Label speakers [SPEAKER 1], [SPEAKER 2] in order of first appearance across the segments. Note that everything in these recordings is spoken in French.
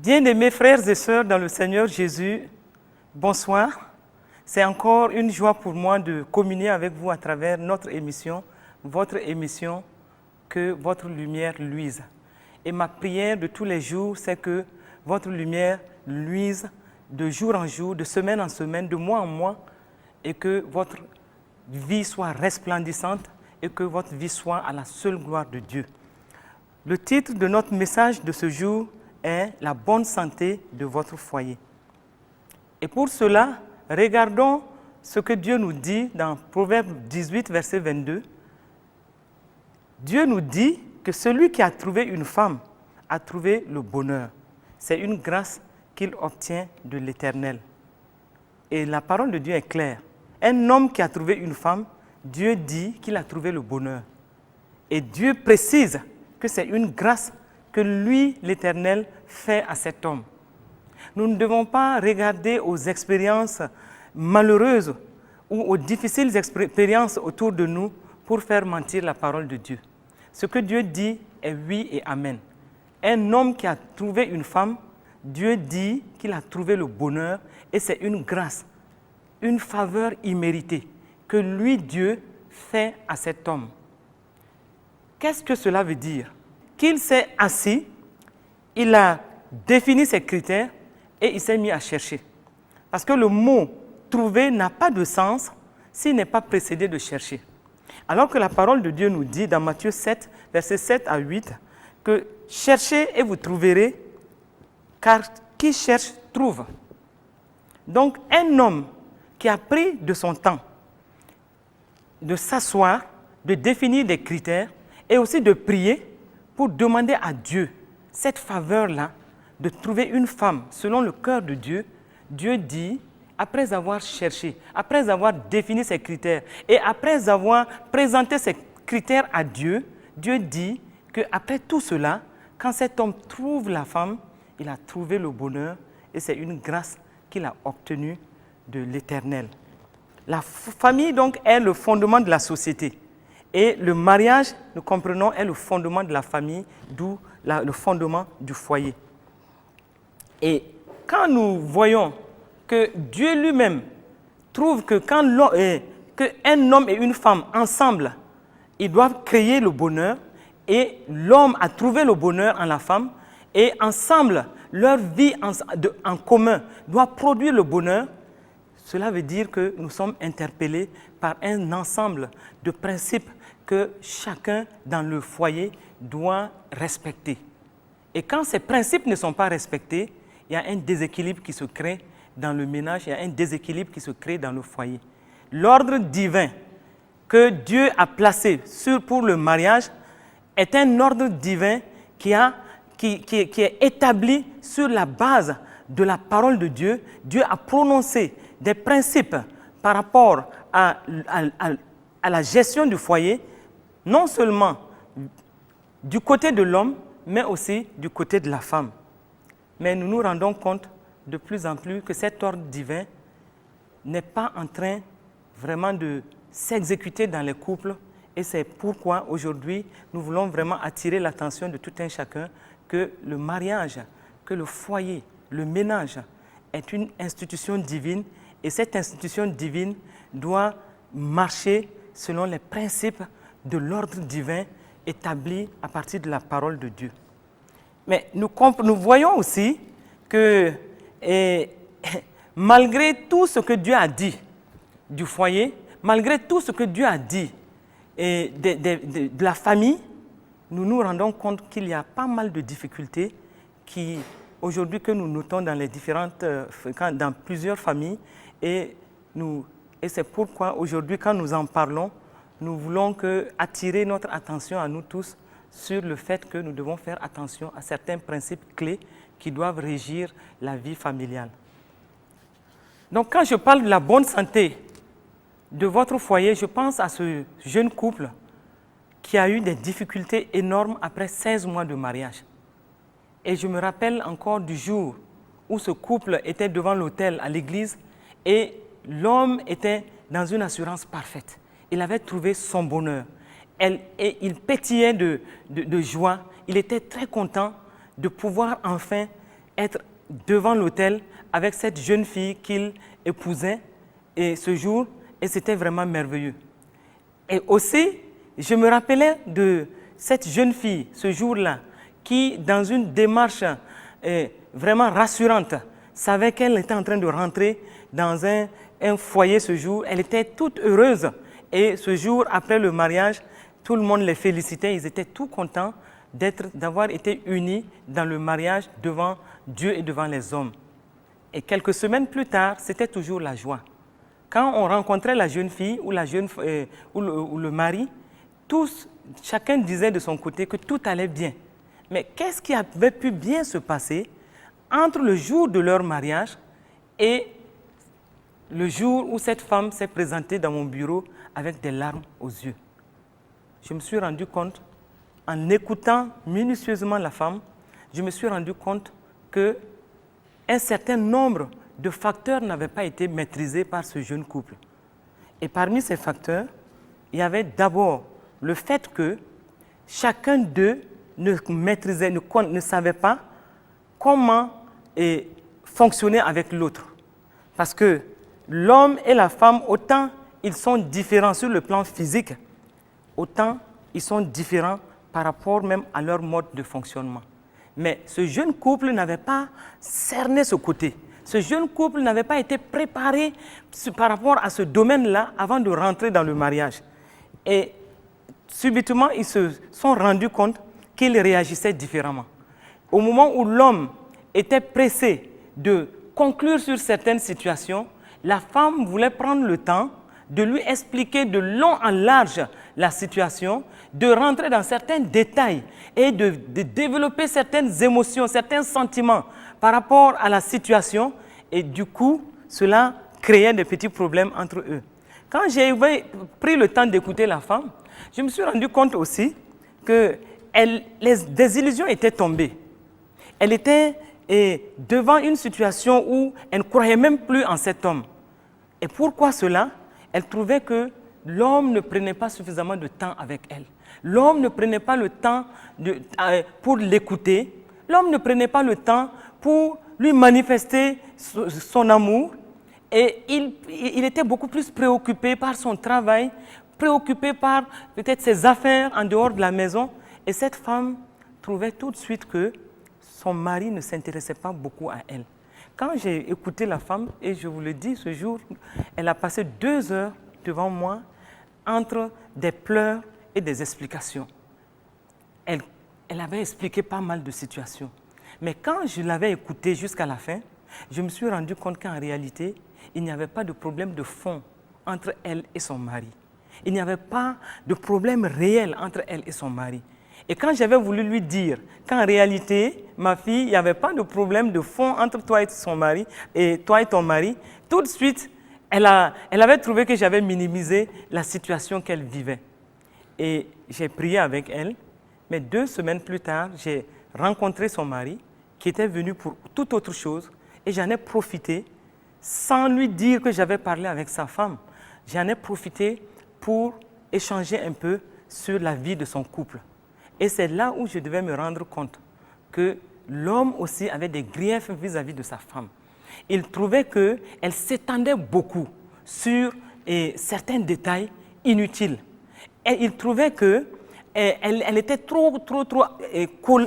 [SPEAKER 1] Bien-aimés frères et sœurs dans le Seigneur Jésus, bonsoir. C'est encore une joie pour moi de communier avec vous à travers notre émission, votre émission, que votre lumière luise. Et ma prière de tous les jours, c'est que votre lumière luise de jour en jour, de semaine en semaine, de mois en mois, et que votre vie soit resplendissante et que votre vie soit à la seule gloire de Dieu. Le titre de notre message de ce jour est « La bonne santé de votre foyer ». Et pour cela, regardons ce que Dieu nous dit dans Proverbe 18, verset 22. Dieu nous dit que celui qui a trouvé une femme a trouvé le bonheur. C'est une grâce qu'il obtient de l'Éternel. Et la parole de Dieu est claire. Un homme qui a trouvé une femme, Dieu dit qu'il a trouvé le bonheur. Et Dieu précise que c'est une grâce que lui, l'Éternel, fait à cet homme. Nous ne devons pas regarder aux expériences malheureuses ou aux difficiles expériences autour de nous pour faire mentir la parole de Dieu. Ce que Dieu dit est oui et amen. Un homme qui a trouvé une femme, Dieu dit qu'il a trouvé le bonheur et c'est une grâce, une faveur imméritée que lui, Dieu, fait à cet homme. Qu'est-ce que cela veut dire? Qu'il s'est assis, il a défini ses critères et il s'est mis à chercher. Parce que le mot « trouver » n'a pas de sens s'il n'est pas précédé de chercher. Alors que la parole de Dieu nous dit dans Matthieu 7, versets 7 à 8, que « cherchez et vous trouverez, car qui cherche trouve ». Donc un homme qui a pris de son temps de s'asseoir, de définir des critères et aussi de prier pour demander à Dieu cette faveur-là de trouver une femme selon le cœur de Dieu, Dieu dit, après avoir cherché, après avoir défini ses critères et après avoir présenté ces critères à Dieu, Dieu dit qu'après tout cela, quand cet homme trouve la femme, il a trouvé le bonheur et c'est une grâce qu'il a obtenue de l'Éternel. La famille donc est le fondement de la société. Et le mariage, nous comprenons, est le fondement de la famille, d'où le fondement du foyer. Et quand nous voyons que Dieu lui-même trouve que quand qu'un homme et une femme ensemble, ils doivent créer le bonheur, et l'homme a trouvé le bonheur en la femme, et ensemble, leur vie en commun doit produire le bonheur, cela veut dire que nous sommes interpellés par un ensemble de principes que chacun dans le foyer doit respecter. Et quand ces principes ne sont pas respectés, il y a un déséquilibre qui se crée dans le ménage, il y a un déséquilibre qui se crée dans le foyer. L'ordre divin que Dieu a placé pour le mariage est un ordre divin qui est établi sur la base de la parole de Dieu. Dieu a prononcé des principes par rapport à la gestion du foyer, non seulement du côté de l'homme, mais aussi du côté de la femme. Mais nous nous rendons compte de plus en plus que cet ordre divin n'est pas en train vraiment de s'exécuter dans les couples. Et c'est pourquoi aujourd'hui, nous voulons vraiment attirer l'attention de tout un chacun que le mariage, que le foyer, le ménage est une institution divine et cette institution divine doit marcher selon les principes de l'ordre divin établi à partir de la parole de Dieu. Mais nous voyons aussi que malgré tout ce que Dieu a dit du foyer, malgré tout ce que Dieu a dit de la famille, nous nous rendons compte qu'il y a pas mal de difficultés aujourd'hui que nous notons dans plusieurs familles et c'est pourquoi aujourd'hui quand nous en parlons, nous voulons attirer notre attention à nous tous sur le fait que nous devons faire attention à certains principes clés qui doivent régir la vie familiale. Donc quand je parle de la bonne santé de votre foyer, je pense à ce jeune couple qui a eu des difficultés énormes après 16 mois de mariage. Et je me rappelle encore du jour où ce couple était devant l'autel à l'église et l'homme était dans une assurance parfaite. Il avait trouvé son bonheur. Et il pétillait de joie. Il était très content de pouvoir enfin être devant l'autel avec cette jeune fille qu'il épousait et ce jour, et c'était vraiment merveilleux. Et aussi, je me rappelais de cette jeune fille, ce jour-là, qui, dans une démarche vraiment rassurante, savait qu'elle était en train de rentrer dans un foyer ce jour. Elle était toute heureuse. Et ce jour, après le mariage, tout le monde les félicitait. Ils étaient tout contents d'avoir été unis dans le mariage devant Dieu et devant les hommes. Et quelques semaines plus tard, c'était toujours la joie. Quand on rencontrait la jeune fille ou le mari, chacun disait de son côté que tout allait bien. Mais qu'est-ce qui avait pu bien se passer entre le jour de leur mariage et le jour où cette femme s'est présentée dans mon bureau avec des larmes aux yeux? Je me suis rendu compte, en écoutant minutieusement la femme, je me suis rendu compte qu'un certain nombre de facteurs n'avaient pas été maîtrisés par ce jeune couple. Et parmi ces facteurs, il y avait d'abord le fait que chacun d'eux ne maîtrisait, ne savait pas comment fonctionner avec l'autre. Parce que l'homme et la femme, autant ils sont différents sur le plan physique, autant ils sont différents par rapport même à leur mode de fonctionnement. Mais ce jeune couple n'avait pas cerné ce côté. Ce jeune couple n'avait pas été préparé par rapport à ce domaine-là avant de rentrer dans le mariage. Et subitement, ils se sont rendus compte qu'ils réagissaient différemment. Au moment où l'homme était pressé de conclure sur certaines situations, la femme voulait prendre le temps de lui expliquer de long en large la situation, de rentrer dans certains détails et de développer certaines émotions, certains sentiments par rapport à la situation. Et du coup, cela créait des petits problèmes entre eux. Quand j'ai pris le temps d'écouter la femme, je me suis rendu compte aussi que des illusions étaient tombées. Elle était devant une situation où elle ne croyait même plus en cet homme. Et pourquoi cela? Elle trouvait que l'homme ne prenait pas suffisamment de temps avec elle. L'homme ne prenait pas le temps pour l'écouter. L'homme ne prenait pas le temps pour lui manifester son amour. Et il était beaucoup plus préoccupé par son travail, préoccupé par peut-être ses affaires en dehors de la maison. Et cette femme trouvait tout de suite que son mari ne s'intéressait pas beaucoup à elle. Quand j'ai écouté la femme, et je vous le dis, ce jour, elle a passé 2 heures devant moi entre des pleurs et des explications. Elle avait expliqué pas mal de situations. Mais quand je l'avais écoutée jusqu'à la fin, je me suis rendu compte qu'en réalité, il n'y avait pas de problème de fond entre elle et son mari. Il n'y avait pas de problème réel entre elle et son mari. Et quand j'avais voulu lui dire qu'en réalité, ma fille, il n'y avait pas de problème de fond entre toi et ton mari, tout de suite, elle avait trouvé que j'avais minimisé la situation qu'elle vivait. Et j'ai prié avec elle, mais 2 semaines plus tard, j'ai rencontré son mari qui était venu pour toute autre chose et j'en ai profité sans lui dire que j'avais parlé avec sa femme. J'en ai profité pour échanger un peu sur la vie de son couple. Et c'est là où je devais me rendre compte que l'homme aussi avait des griefs vis-à-vis de sa femme. Il trouvait qu'elle s'étendait beaucoup sur certains détails inutiles. Et il trouvait qu'elle était trop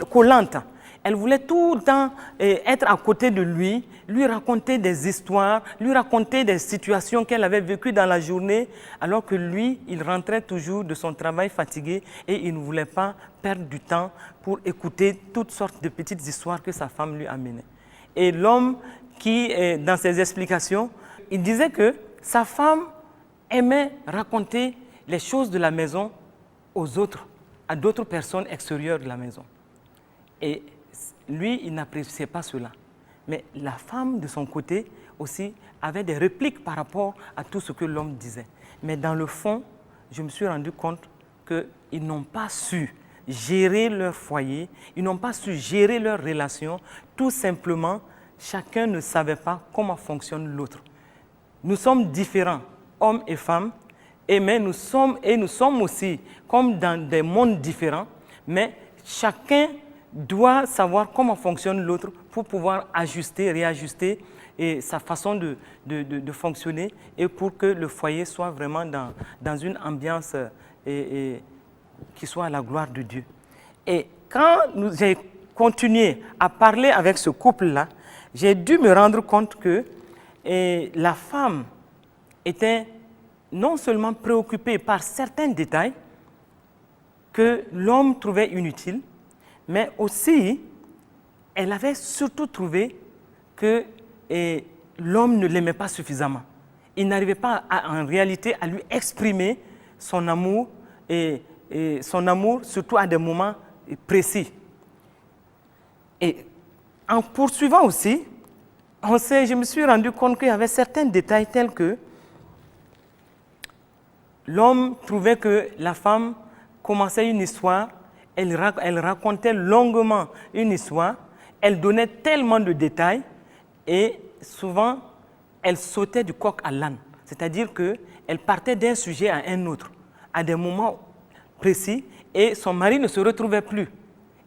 [SPEAKER 1] collante. Elle voulait tout le temps être à côté de lui raconter des histoires, lui raconter des situations qu'elle avait vécues dans la journée, alors que lui, il rentrait toujours de son travail fatigué et il ne voulait pas perdre du temps pour écouter toutes sortes de petites histoires que sa femme lui amenait. Et l'homme qui, dans ses explications, il disait que sa femme aimait raconter les choses de la maison aux autres, à d'autres personnes extérieures de la maison. Et lui, il n'appréciait pas cela. Mais la femme, de son côté, aussi, avait des répliques par rapport à tout ce que l'homme disait. Mais dans le fond, je me suis rendu compte qu'ils n'ont pas su gérer leur foyer, ils n'ont pas su gérer leurs relations. Tout simplement, chacun ne savait pas comment fonctionne l'autre. Nous sommes différents, hommes et femmes, mais nous sommes aussi comme dans des mondes différents, mais chacun doit savoir comment fonctionne l'autre pour pouvoir ajuster, réajuster et sa façon de fonctionner et pour que le foyer soit vraiment dans une ambiance qui soit à la gloire de Dieu. Et quand j'ai continué à parler avec ce couple-là, j'ai dû me rendre compte que la femme était non seulement préoccupée par certains détails que l'homme trouvait inutiles, mais aussi, elle avait surtout trouvé que l'homme ne l'aimait pas suffisamment. Il n'arrivait pas en réalité à lui exprimer son amour, et son amour surtout à des moments précis. Et en poursuivant aussi, je me suis rendu compte qu'il y avait certains détails tels que l'homme trouvait que la femme commençait une histoire, elle racontait longuement une histoire, elle donnait tellement de détails et souvent elle sautait du coq à l'âne. C'est-à-dire qu'elle partait d'un sujet à un autre, à des moments précis, et son mari ne se retrouvait plus.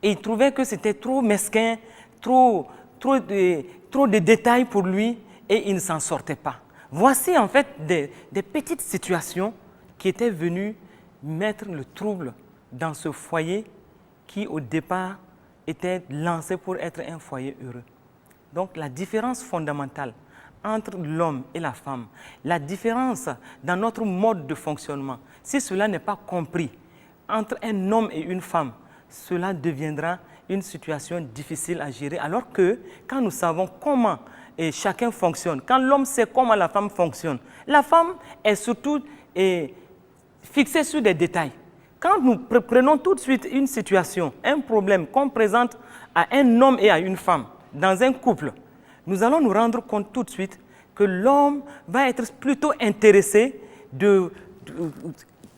[SPEAKER 1] Et il trouvait que c'était trop mesquin, trop de détails pour lui, et il ne s'en sortait pas. Voici en fait des petites situations qui étaient venues mettre le trouble dans ce foyer qui au départ était lancé pour être un foyer heureux. Donc la différence fondamentale entre l'homme et la femme, la différence dans notre mode de fonctionnement, si cela n'est pas compris entre un homme et une femme, cela deviendra une situation difficile à gérer. Alors que quand nous savons comment chacun fonctionne, quand l'homme sait comment la femme fonctionne, la femme est surtout fixée sur des détails. Quand nous prenons tout de suite une situation, un problème qu'on présente à un homme et à une femme dans un couple, nous allons nous rendre compte tout de suite que l'homme va être plutôt intéressé de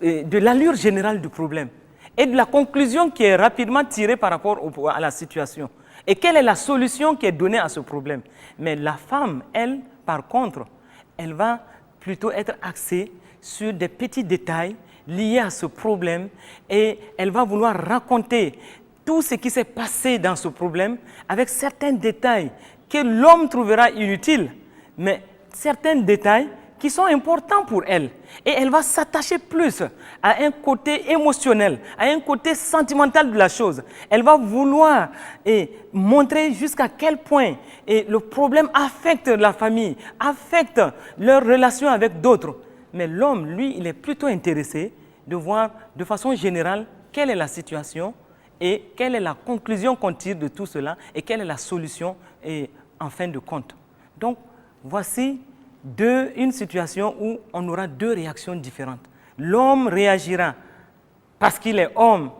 [SPEAKER 1] l'allure générale du problème et de la conclusion qui est rapidement tirée par rapport à la situation. Et quelle est la solution qui est donnée à ce problème? Mais la femme, elle, par contre, elle va plutôt être axée sur des petits détails liés à ce problème et elle va vouloir raconter tout ce qui s'est passé dans ce problème avec certains détails que l'homme trouvera inutiles, mais certains détails qui sont importants pour elle. Et elle va s'attacher plus à un côté émotionnel, à un côté sentimental de la chose. Elle va vouloir montrer jusqu'à quel point le problème affecte la famille, affecte leur relation avec d'autres. Mais l'homme, lui, il est plutôt intéressé de voir de façon générale quelle est la situation et quelle est la conclusion qu'on tire de tout cela et quelle est la solution en fin de compte. Donc, voici une situation où on aura deux réactions différentes. L'homme réagira parce qu'il est homme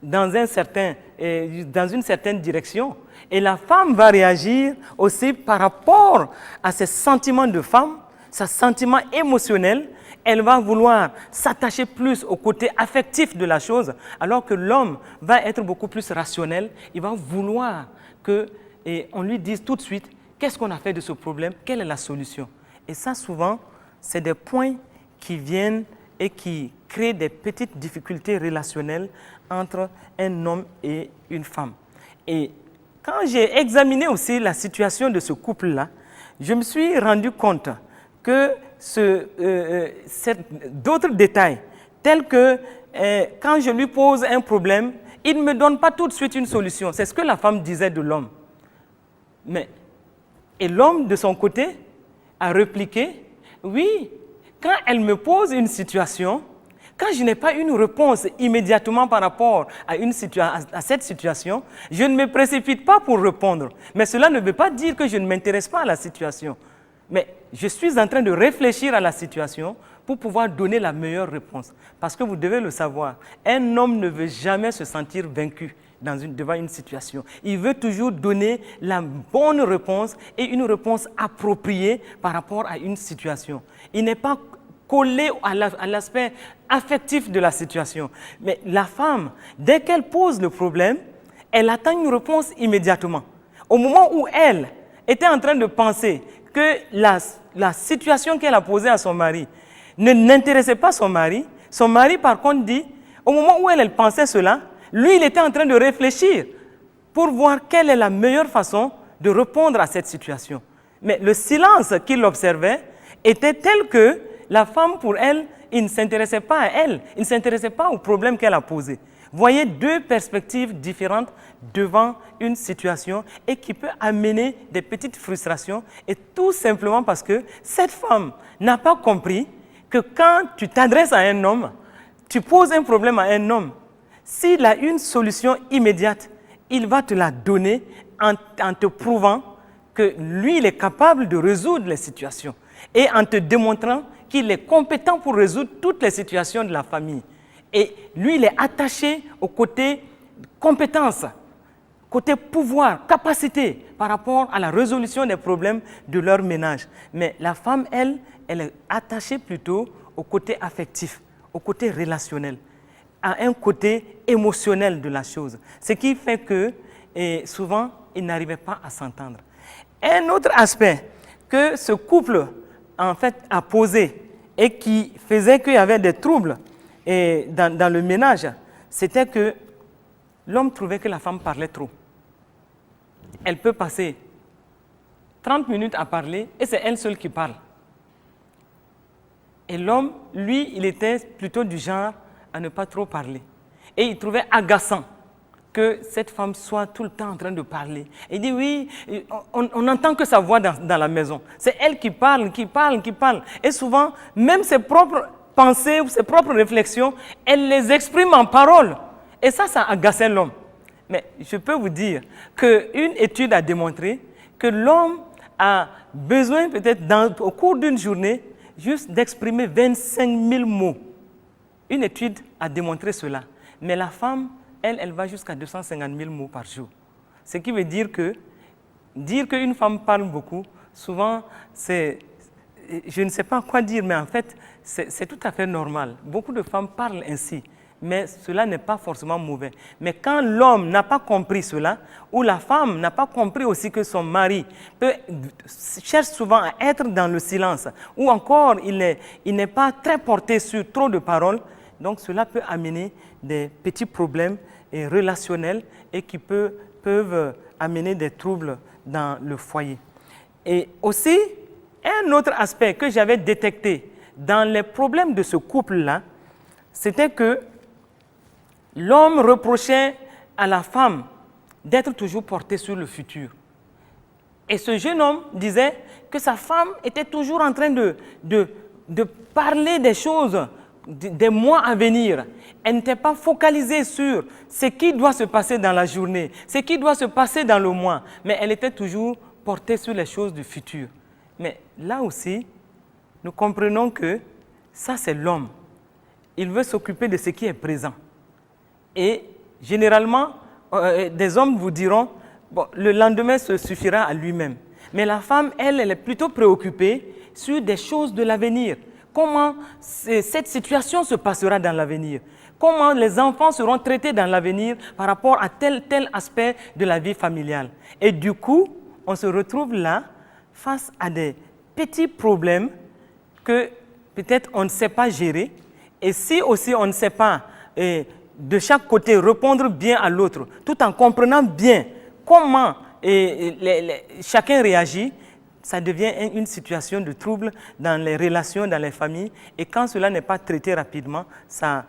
[SPEAKER 1] dans une certaine direction et la femme va réagir aussi par rapport à ses sentiments de femme, ses sentiments émotionnels. Elle va vouloir s'attacher plus au côté affectif de la chose, alors que l'homme va être beaucoup plus rationnel. Il va vouloir qu'on lui dise tout de suite qu'est-ce qu'on a fait de ce problème, quelle est la solution. Et ça, souvent, c'est des points qui viennent et qui créent des petites difficultés relationnelles entre un homme et une femme. Et quand j'ai examiné aussi la situation de ce couple-là, je me suis rendu compte que d'autres détails, tels que quand je lui pose un problème, il ne me donne pas tout de suite une solution. C'est ce que la femme disait de l'homme. Et l'homme, de son côté, a répliqué, oui, quand elle me pose une situation, quand je n'ai pas une réponse immédiatement par rapport à cette situation, je ne me précipite pas pour répondre. Mais cela ne veut pas dire que je ne m'intéresse pas à la situation. Mais je suis en train de réfléchir à la situation pour pouvoir donner la meilleure réponse. Parce que vous devez le savoir, un homme ne veut jamais se sentir vaincu devant une situation. Il veut toujours donner la bonne réponse et une réponse appropriée par rapport à une situation. Il n'est pas collé à l'aspect affectif de la situation. Mais la femme, dès qu'elle pose le problème, elle attend une réponse immédiatement. Au moment où elle était en train de penser que la situation qu'elle a posée à son mari n'intéressait pas son mari par contre dit, au moment où elle pensait cela, Lui, il était en train de réfléchir pour voir quelle est la meilleure façon de répondre à cette situation. Mais le silence qu'il observait était tel que la femme, pour elle, il ne s'intéressait pas à elle, il ne s'intéressait pas au problème qu'elle a posé. Voyez deux perspectives différentes devant une situation et qui peut amener des petites frustrations, et tout simplement parce que cette femme n'a pas compris que quand tu t'adresses à un homme, tu poses un problème à un homme, s'il a une solution immédiate, il va te la donner en te prouvant que lui, il est capable de résoudre les situations et en te démontrant qu'il est compétent pour résoudre toutes les situations de la famille. Et lui, il est attaché au côté compétence, côté pouvoir, capacité par rapport à la résolution des problèmes de leur ménage. Mais la femme, elle est attachée plutôt au côté affectif, au côté relationnel, à un côté émotionnel de la chose. Ce qui fait que souvent, ils n'arrivaient pas à s'entendre. Un autre aspect que ce couple en fait a posé et qui faisait qu'il y avait des troubles dans le ménage, c'était que l'homme trouvait que la femme parlait trop. Elle peut passer 30 minutes à parler et c'est elle seule qui parle. Et l'homme, lui, il était plutôt du genre à ne pas trop parler. Et il trouvait agaçant que cette femme soit tout le temps en train de parler. Il dit oui, on n'entend que sa voix dans la maison. C'est elle qui parle, qui parle, qui parle. Et souvent, même ses propres pensées ou ses propres réflexions, elle les exprime en paroles. Et ça agaçait l'homme. Mais je peux vous dire qu'une étude a démontré que l'homme a besoin peut-être au cours d'une journée juste d'exprimer 25 000 mots. Une étude a démontré cela. Mais la femme, elle va jusqu'à 250 000 mots par jour. Ce qui veut dire qu'une femme parle beaucoup, souvent, je ne sais pas quoi dire, mais en fait, c'est tout à fait normal. Beaucoup de femmes parlent ainsi, mais cela n'est pas forcément mauvais. Mais quand l'homme n'a pas compris cela, ou la femme n'a pas compris aussi que son mari cherche souvent à être dans le silence, ou encore il n'est pas très porté sur trop de paroles, donc cela peut amener des petits problèmes relationnels et qui peuvent amener des troubles dans le foyer. Et aussi, un autre aspect que j'avais détecté dans les problèmes de ce couple-là, c'était que l'homme reprochait à la femme d'être toujours portée sur le futur. Et ce jeune homme disait que sa femme était toujours en train de parler des choses, des mois à venir. Elle n'était pas focalisée sur ce qui doit se passer dans la journée, ce qui doit se passer dans le mois, mais elle était toujours portée sur les choses du futur. Mais là aussi, nous comprenons que ça, c'est l'homme. Il veut s'occuper de ce qui est présent. Et généralement, des hommes vous diront, bon, le lendemain se suffira à lui-même. Mais la femme, elle est plutôt préoccupée sur des choses de l'avenir. Comment cette situation se passera dans l'avenir? Comment les enfants seront traités dans l'avenir par rapport à tel aspect de la vie familiale? Et du coup, on se retrouve là face à des petits problèmes que peut-être on ne sait pas gérer. Et si aussi on ne sait pas de chaque côté répondre bien à l'autre, tout en comprenant bien comment chacun réagit, ça devient une situation de trouble dans les relations, dans les familles. Et quand cela n'est pas traité rapidement, cela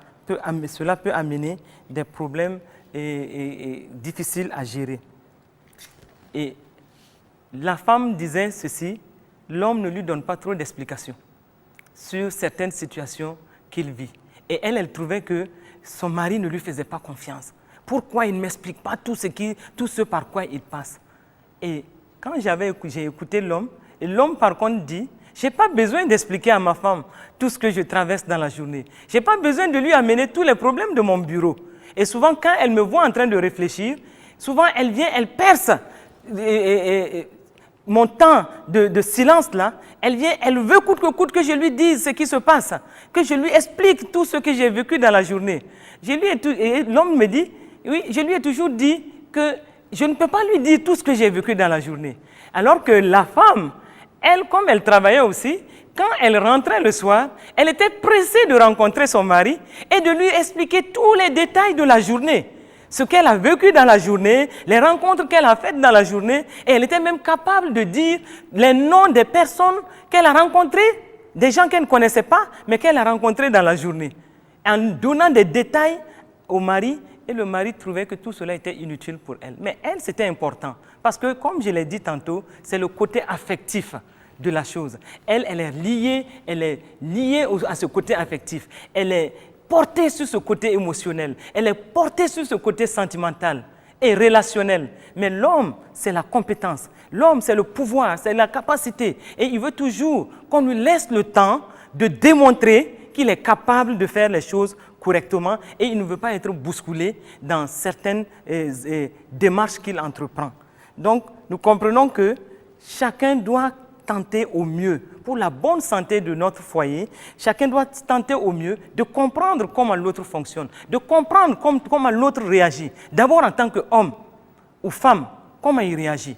[SPEAKER 1] peut amener des problèmes difficiles à gérer. Et la femme disait ceci, l'homme ne lui donne pas trop d'explications sur certaines situations qu'il vit. Et elle trouvait que son mari ne lui faisait pas confiance. Pourquoi il ne m'explique pas tout ce par quoi il passe? Et quand j'ai écouté l'homme, et l'homme par contre dit, je n'ai pas besoin d'expliquer à ma femme tout ce que je traverse dans la journée. Je n'ai pas besoin de lui amener tous les problèmes de mon bureau. Et souvent, quand elle me voit en train de réfléchir, souvent elle vient, elle perce mon temps de silence là, elle vient, elle veut coûte que coûte que je lui dise ce qui se passe, que je lui explique tout ce que j'ai vécu dans la journée. Et l'homme me dit, oui, je lui ai toujours dit que je ne peux pas lui dire tout ce que j'ai vécu dans la journée. Alors que la femme, elle, comme elle travaillait aussi, quand elle rentrait le soir, elle était pressée de rencontrer son mari et de lui expliquer tous les détails de la journée. ce qu'elle a vécu dans la journée, les rencontres qu'elle a faites dans la journée, et elle était même capable de dire les noms des personnes qu'elle a rencontrées, des gens qu'elle ne connaissait pas, mais qu'elle a rencontrés dans la journée, en donnant des détails au mari, et le mari trouvait que tout cela était inutile pour elle. Mais elle, c'était important, parce que, comme je l'ai dit tantôt, c'est le côté affectif de la chose. Elle est liée à ce côté affectif. Elle est portée sur ce côté émotionnel. Elle est portée sur ce côté sentimental et relationnel. Mais l'homme, c'est la compétence. L'homme, c'est le pouvoir, c'est la capacité. Et il veut toujours qu'on lui laisse le temps de démontrer qu'il est capable de faire les choses correctement et il ne veut pas être bousculé dans certaines démarches qu'il entreprend. Donc, nous comprenons que chacun doit tenter au mieux, pour la bonne santé de notre foyer, chacun doit tenter au mieux de comprendre comment l'autre fonctionne, de comprendre comment l'autre réagit. D'abord en tant qu'homme ou femme, comment il réagit.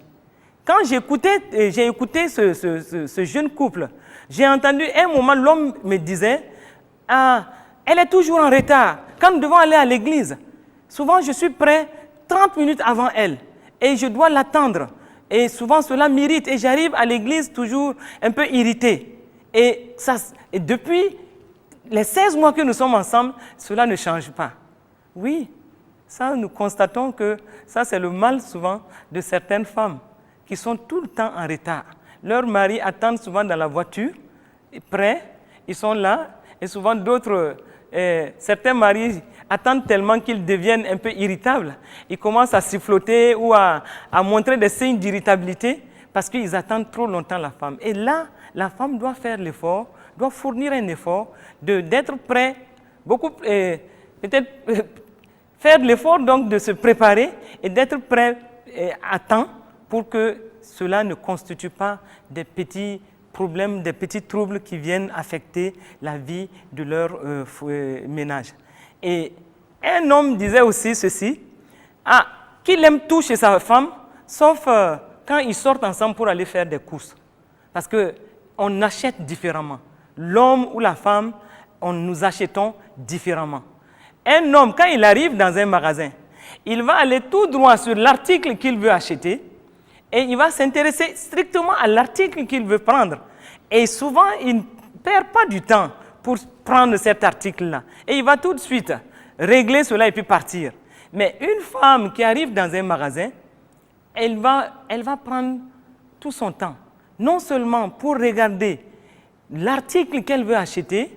[SPEAKER 1] Quand j'ai écouté ce jeune couple, j'ai entendu un moment, l'homme me disait, « Ah, elle est toujours en retard. Quand nous devons aller à l'église, souvent je suis prêt 30 minutes avant elle et je dois l'attendre. Et souvent, cela m'irrite et j'arrive à l'église toujours un peu irrité. Et depuis les 16 mois que nous sommes ensemble, cela ne change pas. » Oui, ça, nous constatons que ça, c'est le mal souvent de certaines femmes qui sont tout le temps en retard. Leurs maris attendent souvent dans la voiture, prêts, ils sont là, et souvent d'autres, certains maris attendent tellement qu'ils deviennent un peu irritables. Ils commencent à siffloter ou à montrer des signes d'irritabilité parce qu'ils attendent trop longtemps la femme. Et là, la femme doit faire l'effort, doit fournir un effort d'être prêt, peut-être faire l'effort donc de se préparer et d'être prêt à temps pour que cela ne constitue pas des petits problèmes, des petits troubles qui viennent affecter la vie de leur ménage. Et un homme disait aussi ceci, qu'il aime tout chez sa femme, sauf quand ils sortent ensemble pour aller faire des courses. Parce qu'on achète différemment. L'homme ou la femme, nous achetons différemment. Un homme, quand il arrive dans un magasin, il va aller tout droit sur l'article qu'il veut acheter et il va s'intéresser strictement à l'article qu'il veut prendre. Et souvent, il ne perd pas du temps pour prendre cet article-là. Et il va tout de suite régler cela et puis partir. Mais une femme qui arrive dans un magasin, elle va prendre tout son temps. Non seulement pour regarder l'article qu'elle veut acheter,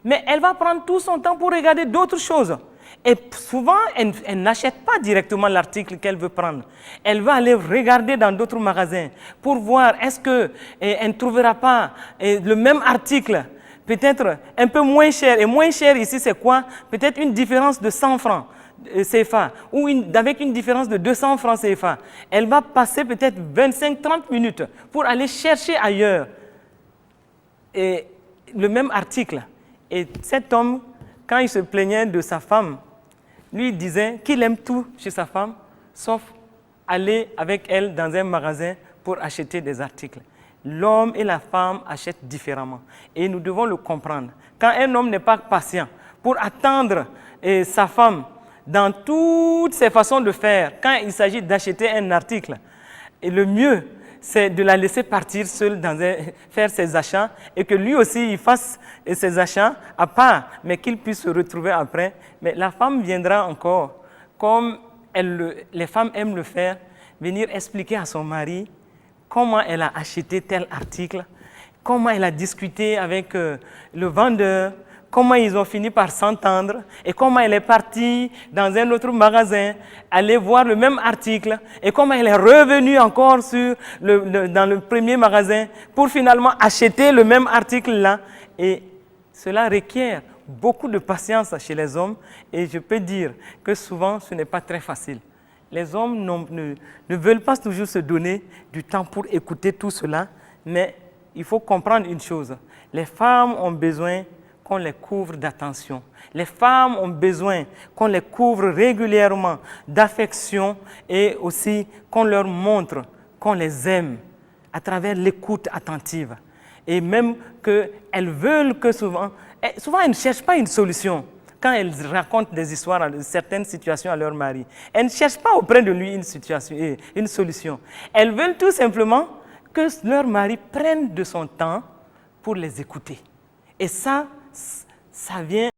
[SPEAKER 1] mais elle va prendre tout son temps pour regarder d'autres choses. Et souvent, elle n'achète pas directement l'article qu'elle veut prendre. Elle va aller regarder dans d'autres magasins pour voir est-ce qu'elle ne trouvera pas le même article, peut-être un peu moins cher. Et moins cher ici, c'est quoi? Peut-être une différence de 100 francs CFA ou avec une différence de 200 francs CFA. Elle va passer peut-être 25-30 minutes pour aller chercher ailleurs le même article. Et cet homme, quand il se plaignait de sa femme, lui disait qu'il aime tout chez sa femme, sauf aller avec elle dans un magasin pour acheter des articles. L'homme et la femme achètent différemment. Et nous devons le comprendre. Quand un homme n'est pas patient pour attendre sa femme dans toutes ses façons de faire, quand il s'agit d'acheter un article, et le mieux, c'est de la laisser partir seule faire ses achats et que lui aussi il fasse ses achats à part, mais qu'il puisse se retrouver après. Mais la femme viendra encore, comme les femmes aiment le faire, venir expliquer à son mari comment elle a acheté tel article, comment elle a discuté avec le vendeur, comment ils ont fini par s'entendre et comment elle est partie dans un autre magasin, aller voir le même article et comment elle est revenue encore dans le premier magasin pour finalement acheter le même article-là. Et cela requiert beaucoup de patience chez les hommes et je peux dire que souvent ce n'est pas très facile. Les hommes ne veulent pas toujours se donner du temps pour écouter tout cela, mais il faut comprendre une chose, les femmes ont besoin qu'on les couvre d'attention. Les femmes ont besoin qu'on les couvre régulièrement d'affection et aussi qu'on leur montre qu'on les aime à travers l'écoute attentive. Et même qu'elles veulent que souvent elles ne cherchent pas une solution. quand elles racontent des histoires, certaines situations à leur mari. Elles ne cherchent pas auprès de lui une solution. Elles veulent tout simplement que leur mari prenne de son temps pour les écouter. Et ça vient...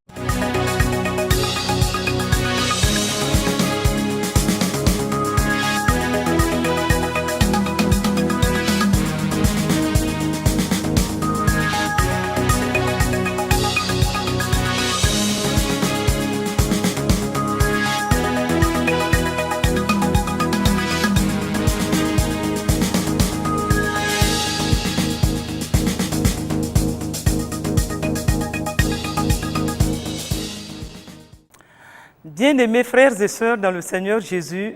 [SPEAKER 1] Bien-aimés frères et sœurs dans le Seigneur Jésus,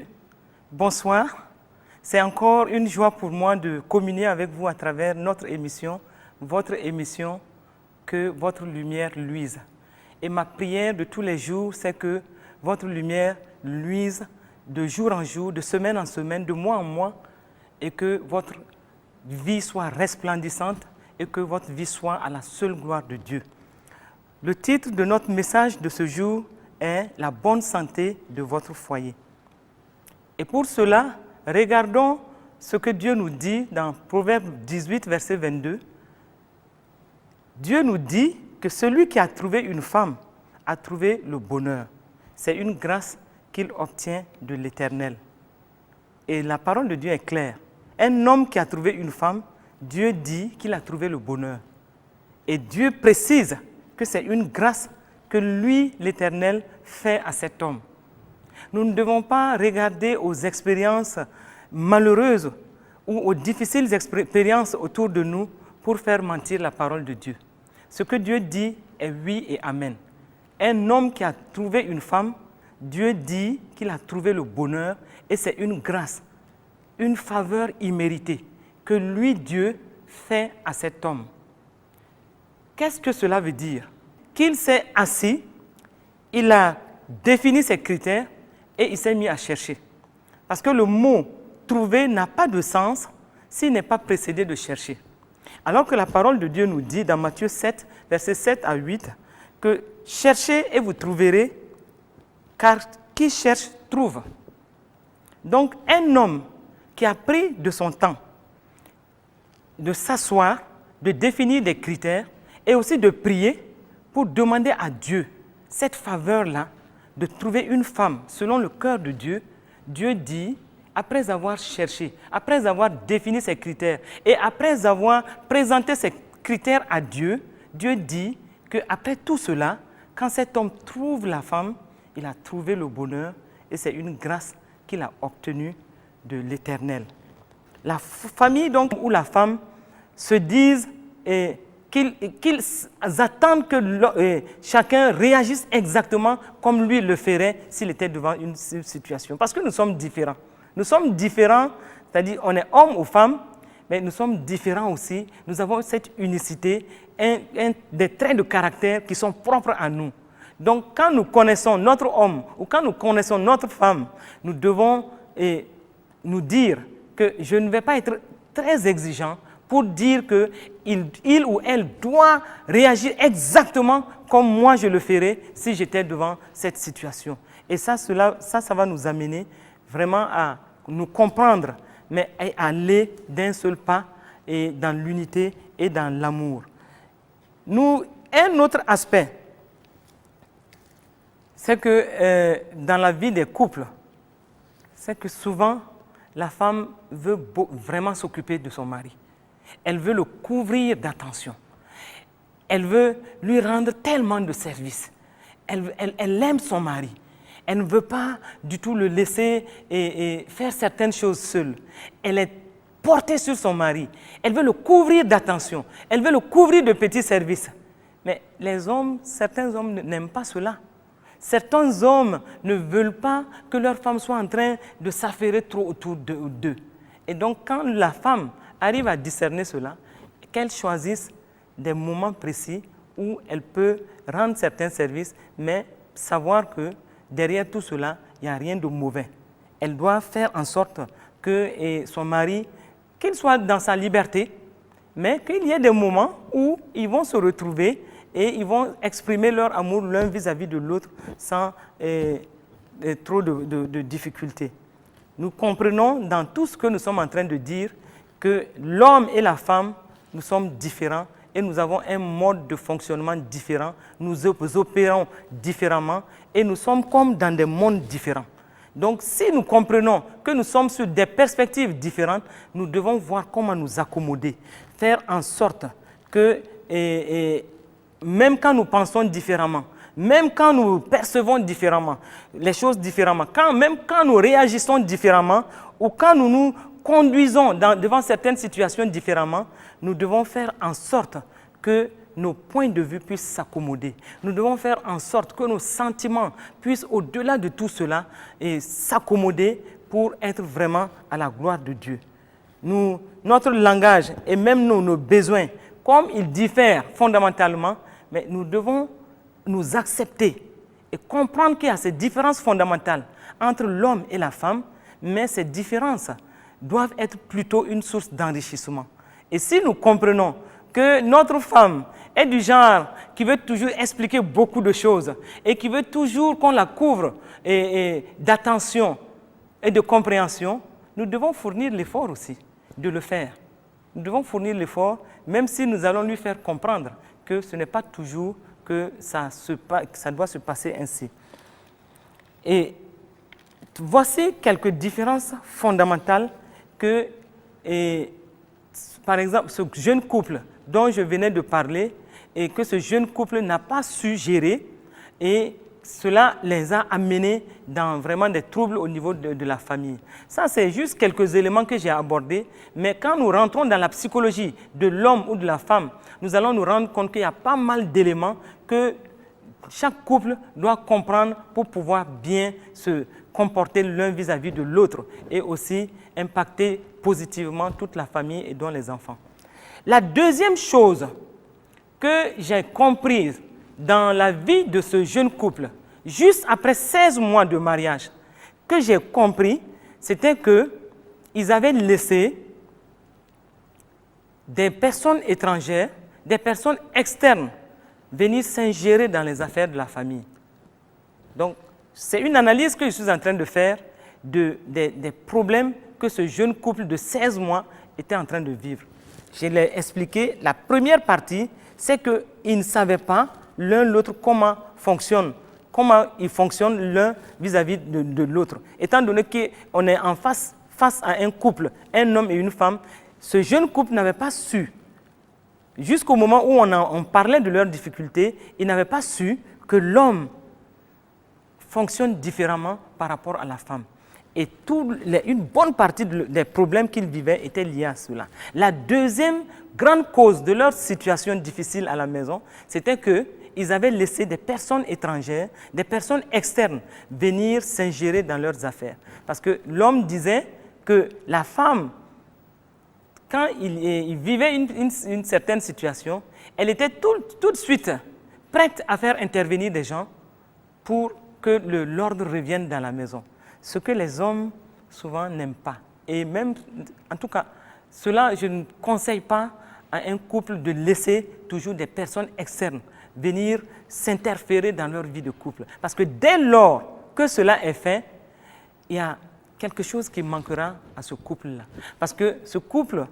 [SPEAKER 1] bonsoir. C'est encore une joie pour moi de communier avec vous à travers notre émission, votre émission, que votre lumière luise. Et ma prière de tous les jours, c'est que votre lumière luise de jour en jour, de semaine en semaine, de mois en mois, et que votre vie soit resplendissante et que votre vie soit à la seule gloire de Dieu. Le titre de notre message de ce jour est la bonne santé de votre foyer. Et pour cela, regardons ce que Dieu nous dit dans Proverbe 18, verset 22. Dieu nous dit que celui qui a trouvé une femme a trouvé le bonheur. C'est une grâce qu'il obtient de l'Éternel. Et la parole de Dieu est claire. Un homme qui a trouvé une femme, Dieu dit qu'il a trouvé le bonheur. Et Dieu précise que c'est une grâce que lui, l'Éternel, fait à cet homme. Nous ne devons pas regarder aux expériences malheureuses ou aux difficiles expériences autour de nous pour faire mentir la parole de Dieu. Ce que Dieu dit est oui et amen. Un homme qui a trouvé une femme, Dieu dit qu'il a trouvé le bonheur et c'est une grâce, une faveur imméritée que lui, Dieu, fait à cet homme. Qu'est-ce que cela veut dire? Qu'il s'est assis, il a défini ses critères et il s'est mis à chercher. Parce que le mot « trouver » n'a pas de sens s'il n'est pas précédé de chercher. Alors que la parole de Dieu nous dit dans Matthieu 7, versets 7 à 8, que « cherchez et vous trouverez, car qui cherche trouve ». Donc un homme qui a pris de son temps de s'asseoir, de définir des critères et aussi de prier, pour demander à Dieu cette faveur-là de trouver une femme selon le cœur de Dieu, Dieu dit, après avoir cherché, après avoir défini ses critères et après avoir présenté ces critères à Dieu, Dieu dit qu'après tout cela, quand cet homme trouve la femme, il a trouvé le bonheur et c'est une grâce qu'il a obtenue de l'Éternel. La famille donc où la femme se dise qu'ils attendent que chacun réagisse exactement comme lui le ferait s'il était devant une situation. Parce que nous sommes différents. Nous sommes différents, c'est-à-dire on est homme ou femme, mais nous sommes différents aussi. Nous avons cette unicité, des traits de caractère qui sont propres à nous. Donc quand nous connaissons notre homme ou quand nous connaissons notre femme, nous devons nous dire que je ne vais pas être très exigeant pour dire qu'il ou elle doit réagir exactement comme moi je le ferais si j'étais devant cette situation. Et ça va nous amener vraiment à nous comprendre, mais à aller d'un seul pas et dans l'unité et dans l'amour. Un autre aspect, c'est que dans la vie des couples, c'est que souvent la femme veut vraiment s'occuper de son mari. Elle veut le couvrir d'attention. Elle veut lui rendre tellement de services. Elle aime son mari. Elle ne veut pas du tout le laisser faire certaines choses seule. Elle est portée sur son mari. Elle veut le couvrir d'attention. Elle veut le couvrir de petits services. Mais certains hommes n'aiment pas cela. Certains hommes ne veulent pas que leur femme soit en train de s'affairer trop autour d'eux. Et donc, quand la femme arrive à discerner cela, qu'elle choisisse des moments précis où elle peut rendre certains services, mais savoir que derrière tout cela, il n'y a rien de mauvais. Elle doit faire en sorte que son mari, qu'il soit dans sa liberté, mais qu'il y ait des moments où ils vont se retrouver et ils vont exprimer leur amour l'un vis-à-vis de l'autre sans trop de difficultés. Nous comprenons dans tout ce que nous sommes en train de dire que l'homme et la femme, nous sommes différents et nous avons un mode de fonctionnement différent, nous opérons différemment et nous sommes comme dans des mondes différents. Donc, si nous comprenons que nous sommes sur des perspectives différentes, nous devons voir comment nous accommoder, faire en sorte que, même quand nous pensons différemment, même quand nous percevons différemment les choses différemment, même quand nous réagissons différemment ou quand nous nous conduisons devant certaines situations différemment, nous devons faire en sorte que nos points de vue puissent s'accommoder. Nous devons faire en sorte que nos sentiments puissent, au-delà de tout cela, s'accommoder pour être vraiment à la gloire de Dieu. Notre langage et même nos besoins, comme ils diffèrent fondamentalement, mais nous devons nous accepter et comprendre qu'il y a ces différences fondamentales entre l'homme et la femme, mais ces différences doivent être plutôt une source d'enrichissement. Et si nous comprenons que notre femme est du genre qui veut toujours expliquer beaucoup de choses et qui veut toujours qu'on la couvre d'attention et de compréhension, nous devons fournir l'effort aussi de le faire. Nous devons fournir l'effort, même si nous allons lui faire comprendre que ce n'est pas toujours que ça doit se passer ainsi. Et voici quelques différences fondamentales que, par exemple, ce jeune couple dont je venais de parler et que ce jeune couple n'a pas su gérer et cela les a amenés dans vraiment des troubles au niveau de la famille. Ça, c'est juste quelques éléments que j'ai abordés, mais quand nous rentrons dans la psychologie de l'homme ou de la femme, nous allons nous rendre compte qu'il y a pas mal d'éléments que chaque couple doit comprendre pour pouvoir bien se comporter l'un vis-à-vis de l'autre et aussi impacter positivement toute la famille et dont les enfants. La deuxième chose que j'ai comprise dans la vie de ce jeune couple, juste après 16 mois de mariage, que j'ai compris, c'était qu'ils avaient laissé des personnes étrangères, des personnes externes, venir s'ingérer dans les affaires de la famille. Donc, c'est une analyse que je suis en train de faire des problèmes que ce jeune couple de 16 mois était en train de vivre. Je l'ai expliqué, la première partie, c'est qu'ils ne savaient pas l'un l'autre comment ils fonctionnent l'un vis-à-vis de l'autre. Étant donné qu'on est face à un couple, un homme et une femme, ce jeune couple n'avait pas su, jusqu'au moment où on parlait de leurs difficultés, ils n'avaient pas su que l'homme fonctionne différemment par rapport à la femme. Et une bonne partie des problèmes qu'ils vivaient étaient liés à cela. La deuxième grande cause de leur situation difficile à la maison, c'était qu'ils avaient laissé des personnes étrangères, des personnes externes venir s'ingérer dans leurs affaires. Parce que l'homme disait que la femme, quand il vivait une certaine situation, elle était tout de suite prête à faire intervenir des gens pour que l'ordre revienne dans la maison. Ce que les hommes souvent n'aiment pas. Et même, en tout cas, cela, je ne conseille pas à un couple de laisser toujours des personnes externes venir s'interférer dans leur vie de couple. Parce que dès lors que cela est fait, il y a quelque chose qui manquera à ce couple-là. Parce que ce couple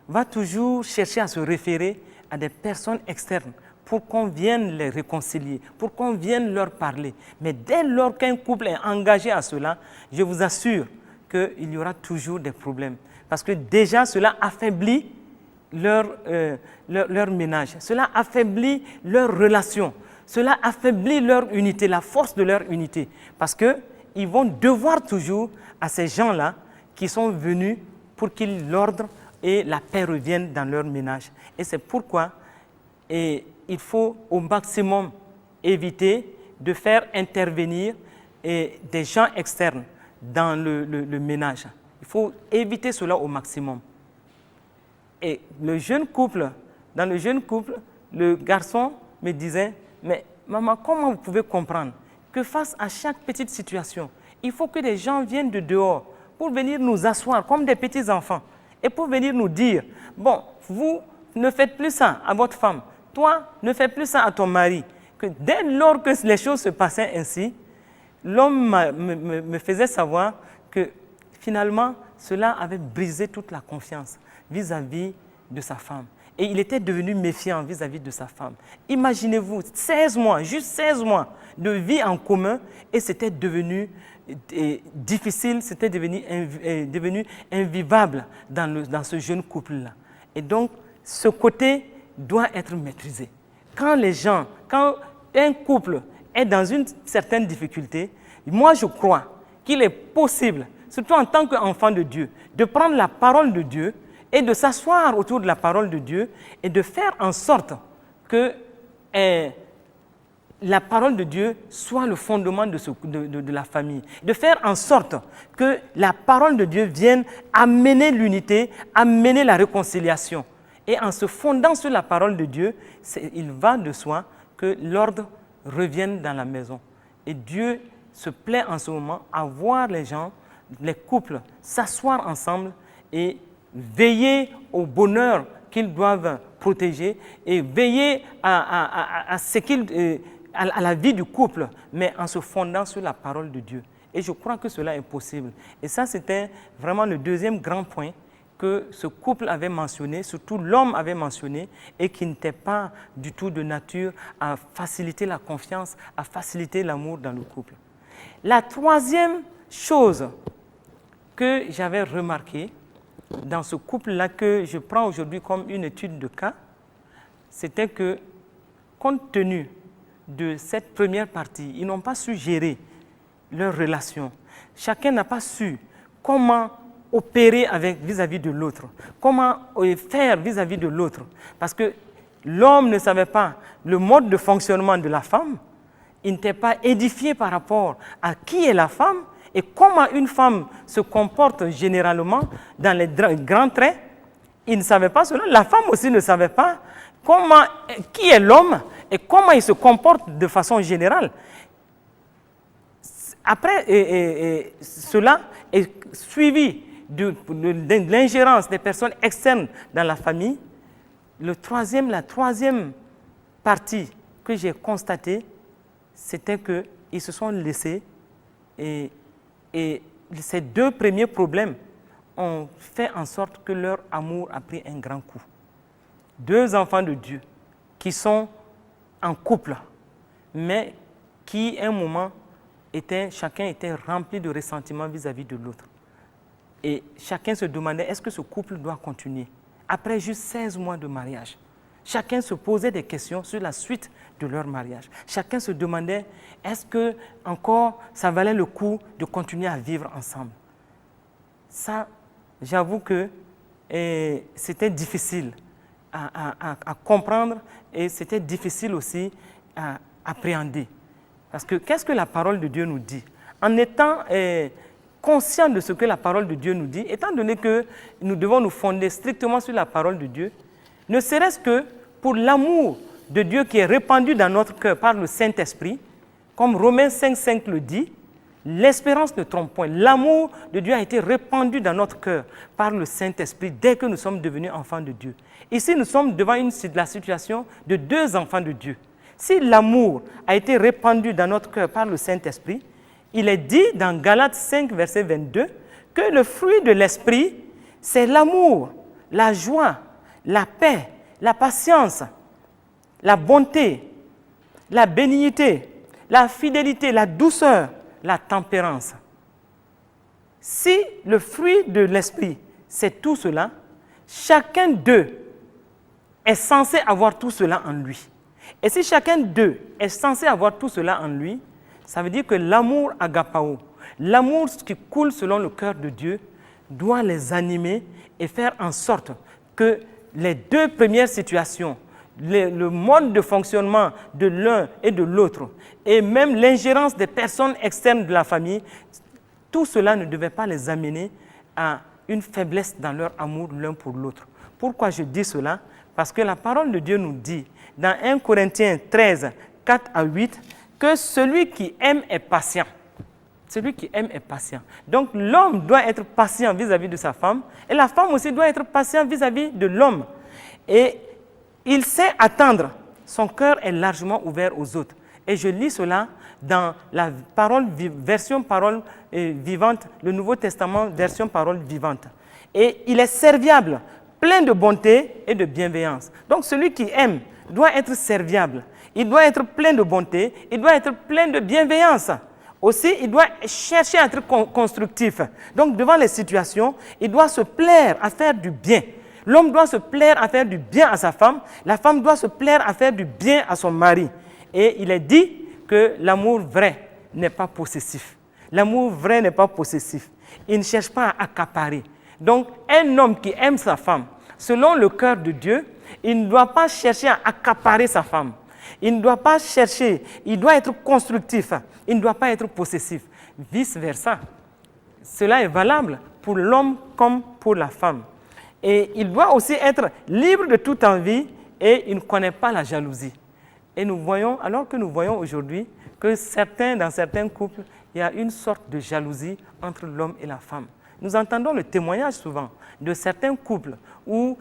[SPEAKER 1] va toujours chercher à se référer à des personnes externes pour qu'on vienne les réconcilier, pour qu'on vienne leur parler. Mais dès lors qu'un couple est engagé à cela, je vous assure qu'il y aura toujours des problèmes. Parce que déjà, cela affaiblit leur ménage, cela affaiblit leur relation, cela affaiblit leur unité, la force de leur unité. Parce qu'ils vont devoir toujours à ces gens-là qui sont venus pour qu'ils l'ordre et la paix revienne dans leur ménage. Et c'est pourquoi il faut au maximum éviter de faire intervenir des gens externes dans le ménage. Il faut éviter cela au maximum. Et dans le jeune couple, le garçon me disait, mais maman, comment vous pouvez comprendre que face à chaque petite situation, il faut que des gens viennent de dehors pour venir nous asseoir comme des petits enfants et pour venir nous dire, bon, vous ne faites plus ça à votre femme, toi, ne fais plus ça à ton mari. Que dès lors que les choses se passaient ainsi, l'homme me faisait savoir que finalement, cela avait brisé toute la confiance vis-à-vis de sa femme. Et il était devenu méfiant vis-à-vis de sa femme. Imaginez-vous, 16 mois, juste 16 mois de vie en commun, et c'était devenu difficile, c'était devenu invivable dans ce jeune couple-là. Et donc, ce côté doit être maîtrisé. Quand un couple est dans une certaine difficulté, moi je crois qu'il est possible, surtout en tant qu'enfant de Dieu, de prendre la parole de Dieu et de s'asseoir autour de la parole de Dieu et de faire en sorte que la parole de Dieu soit le fondement de la famille. De faire en sorte que la parole de Dieu vienne amener l'unité, amener la réconciliation. Et en se fondant sur la parole de Dieu, il va de soi que l'ordre revienne dans la maison. Et Dieu se plaît en ce moment à voir les gens, les couples, s'asseoir ensemble et veiller au bonheur qu'ils doivent protéger et veiller à la vie du couple, mais en se fondant sur la parole de Dieu. Et je crois que cela est possible. Et ça, c'était vraiment le deuxième grand point que ce couple avait mentionné, surtout l'homme avait mentionné, et qui n'était pas du tout de nature à faciliter la confiance, à faciliter l'amour dans le couple. La troisième chose que j'avais remarquée dans ce couple-là, que je prends aujourd'hui comme une étude de cas, c'était que, compte tenu de cette première partie, ils n'ont pas su gérer leur relation. Chacun n'a pas su comment opérer vis-à-vis de l'autre, comment faire vis-à-vis de l'autre. Parce que l'homme ne savait pas le mode de fonctionnement de la femme, il n'était pas édifié par rapport à qui est la femme et comment une femme se comporte généralement dans les grands traits. Il ne savait pas cela. La femme aussi ne savait pas qui est l'homme et comment il se comporte de façon générale. Après, cela est suivi de l'ingérence des personnes externes dans la famille. La troisième partie que j'ai constatée, c'était qu'ils se sont laissés et ces deux premiers problèmes ont fait en sorte que leur amour a pris un grand coup. Deux enfants de Dieu qui sont en couple, mais qui, à un moment, chacun était rempli de ressentiment vis-à-vis de l'autre. Et chacun se demandait, est-ce que ce couple doit continuer? Après juste 16 mois de mariage, chacun se posait des questions sur la suite de leur mariage. Chacun se demandait, est-ce que encore ça valait le coup de continuer à vivre ensemble? Ça, j'avoue que c'était difficile à comprendre et c'était difficile aussi à appréhender. Parce que qu'est-ce que la parole de Dieu nous dit? En étant conscient de ce que la parole de Dieu nous dit, étant donné que nous devons nous fonder strictement sur la parole de Dieu, ne serait-ce que pour l'amour de Dieu qui est répandu dans notre cœur par le Saint-Esprit, comme Romains 5,5 le dit, l'espérance ne trompe point. L'amour de Dieu a été répandu dans notre cœur par le Saint-Esprit dès que nous sommes devenus enfants de Dieu. Ici, nous sommes devant la situation de deux enfants de Dieu. Si l'amour a été répandu dans notre cœur par le Saint-Esprit, il est dit dans Galates 5, verset 22, que le fruit de l'Esprit, c'est l'amour, la joie, la paix, la patience, la bonté, la bénignité, la fidélité, la douceur, la tempérance. Si le fruit de l'Esprit, c'est tout cela, chacun d'eux est censé avoir tout cela en lui. Et si chacun d'eux est censé avoir tout cela en lui, ça veut dire que l'amour agapao, l'amour qui coule selon le cœur de Dieu, doit les animer et faire en sorte que les deux premières situations, le mode de fonctionnement de l'un et de l'autre, et même l'ingérence des personnes externes de la famille, tout cela ne devait pas les amener à une faiblesse dans leur amour l'un pour l'autre. Pourquoi je dis cela? Parce que la parole de Dieu nous dit, dans 1 Corinthiens 13, 4 à 8, que celui qui aime est patient. Celui qui aime est patient. Donc l'homme doit être patient vis-à-vis de sa femme, et la femme aussi doit être patiente vis-à-vis de l'homme. Et il sait attendre son cœur est largement ouvert aux autres. Et je lis cela dans la version parole vivante, le Nouveau Testament, version parole vivante. Et il est serviable, plein de bonté et de bienveillance. Donc celui qui aime doit être serviable, il doit être plein de bonté, il doit être plein de bienveillance. Aussi, il doit chercher à être constructif. Donc devant les situations, il doit se plaire à faire du bien. L'homme doit se plaire à faire du bien à sa femme, la femme doit se plaire à faire du bien à son mari. Et il est dit que l'amour vrai n'est pas possessif. L'amour vrai n'est pas possessif. Il ne cherche pas à accaparer. Donc, un homme qui aime sa femme, selon le cœur de Dieu, il ne doit pas chercher à accaparer sa femme. Il ne doit pas chercher, il doit être constructif. Il ne doit pas être possessif. Vice-versa. Cela est valable pour l'homme comme pour la femme. Et il doit aussi être libre de toute envie et il ne connaît pas la jalousie. Et nous voyons, alors que nous voyons aujourd'hui que dans certains couples, il y a une sorte de jalousie entre l'homme et la femme. Nous entendons le témoignage souvent de certains couples où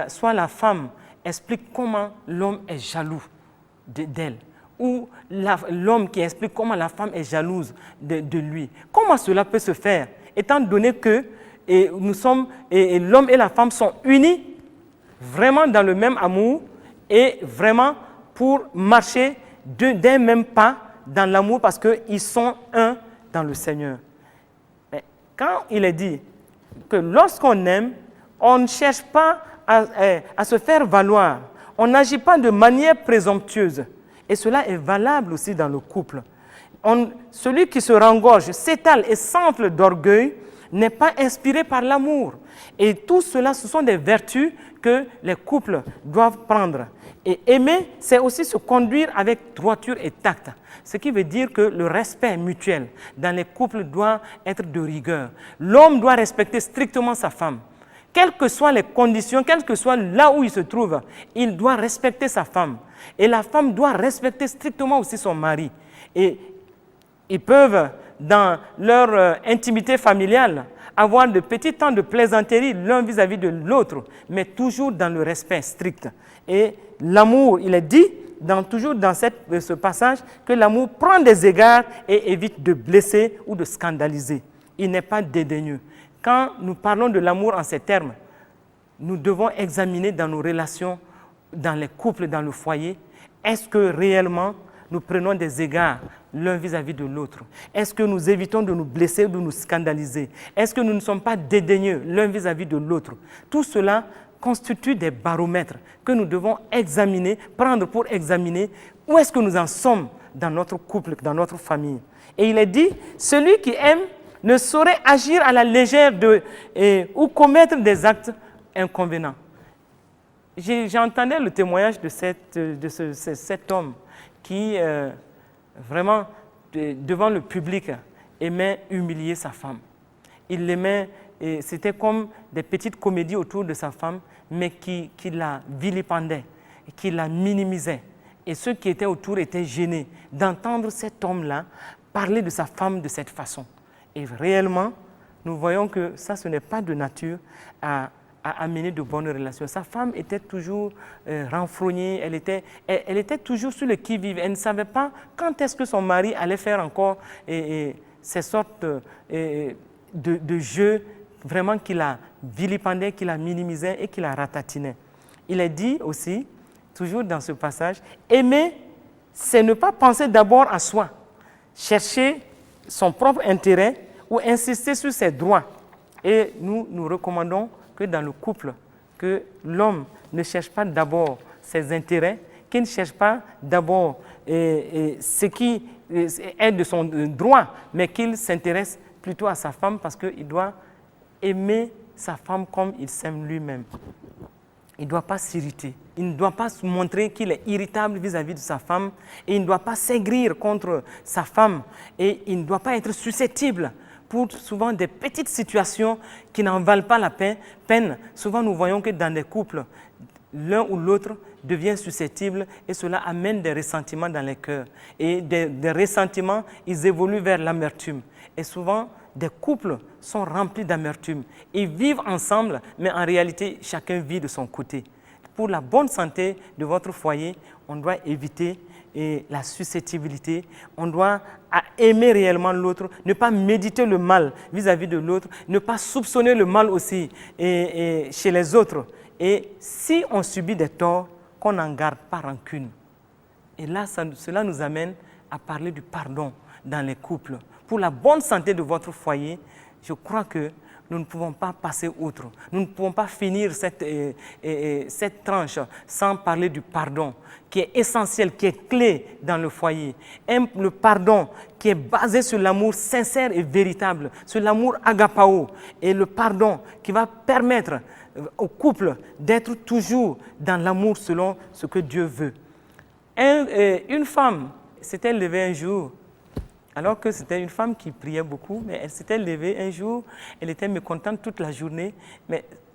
[SPEAKER 1] soit la femme explique comment l'homme est jaloux d'elle, ou l'homme qui explique comment la femme est jalouse de lui. Comment cela peut se faire, étant donné que l'homme et la femme sont unis vraiment dans le même amour et vraiment pour marcher d'un même pas dans l'amour parce qu'ils sont un dans le Seigneur. Mais quand il est dit que lorsqu'on aime, on ne cherche pas à se faire valoir, on n'agit pas de manière présomptueuse. Et cela est valable aussi dans le couple. Celui qui se rengorge, s'étale et s'enfle d'orgueil n'est pas inspiré par l'amour. Et tout cela, ce sont des vertus que les couples doivent prendre. Et aimer, c'est aussi se conduire avec droiture et tact. Ce qui veut dire que le respect mutuel dans les couples doit être de rigueur. L'homme doit respecter strictement sa femme. Quelles que soient les conditions, quel que soit là où il se trouve, il doit respecter sa femme. Et la femme doit respecter strictement aussi son mari. Et ils peuvent, dans leur intimité familiale, avoir de petits temps de plaisanterie l'un vis-à-vis de l'autre, mais toujours dans le respect strict. Et l'amour, il est dit, toujours dans ce passage, que l'amour prend des égards et évite de blesser ou de scandaliser. Il n'est pas dédaigneux. Quand nous parlons de l'amour en ces termes, nous devons examiner dans nos relations, dans les couples, dans le foyer, est-ce que réellement nous prenons des égards l'un vis-à-vis de l'autre? Est-ce que nous évitons de nous blesser ou de nous scandaliser? Est-ce que nous ne sommes pas dédaigneux l'un vis-à-vis de l'autre? Tout cela constitue des baromètres que nous devons examiner, prendre pour examiner où est-ce que nous en sommes dans notre couple, dans notre famille. Et il est dit, celui qui aime ne saurait agir à la légère ou commettre des actes inconvénients. J'entendais le témoignage de cet homme qui, vraiment, devant le public, aimait humilier sa femme. Il l'aimait, et c'était comme des petites comédies autour de sa femme, mais qui la vilipendait, qui la minimisait. Et ceux qui étaient autour étaient gênés d'entendre cet homme-là parler de sa femme de cette façon. Et réellement, nous voyons que ça, ce n'est pas de nature à amener de bonnes relations. Sa femme était toujours renfrognée, elle était toujours sur le qui-vive. Elle ne savait pas quand est-ce que son mari allait faire encore ces sortes de jeux vraiment qui la vilipendaient, qui la minimisaient et qui la ratatinait. Il est dit aussi, toujours dans ce passage, aimer, c'est ne pas penser d'abord à soi, chercher son propre intérêt ou insister sur ses droits. Et nous recommandons que dans le couple, que l'homme ne cherche pas d'abord ses intérêts, qu'il ne cherche pas d'abord ce qui est de son droit, mais qu'il s'intéresse plutôt à sa femme parce qu'il doit aimer sa femme comme il s'aime lui-même. Il ne doit pas s'irriter. Il ne doit pas se montrer qu'il est irritable vis-à-vis de sa femme et il ne doit pas s'aigrir contre sa femme et il ne doit pas être susceptible pour souvent des petites situations qui n'en valent pas la peine. Souvent, nous voyons que dans des couples, l'un ou l'autre devient susceptible et cela amène des ressentiments dans les cœurs. Et des ressentiments, ils évoluent vers l'amertume. Et souvent, des couples sont remplis d'amertume. Ils vivent ensemble, mais en réalité, chacun vit de son côté. pour la bonne santé de votre foyer, on doit éviter la susceptibilité, on doit aimer réellement l'autre, ne pas méditer le mal vis-à-vis de l'autre, ne pas soupçonner le mal aussi chez les autres. Et si on subit des torts, qu'on n'en garde pas rancune. Et là, cela nous amène à parler du pardon dans les couples. Pour la bonne santé de votre foyer, je crois que nous ne pouvons pas passer outre. Nous ne pouvons pas finir cette tranche sans parler du pardon, qui est essentiel, qui est clé dans le foyer. Le pardon qui est basé sur l'amour sincère et véritable, sur l'amour agapao, et le pardon qui va permettre au couple d'être toujours dans l'amour selon ce que Dieu veut. Une femme s'était levée un jour, alors que c'était une femme qui priait beaucoup, mais elle s'était levée un jour, elle était mécontente toute la journée,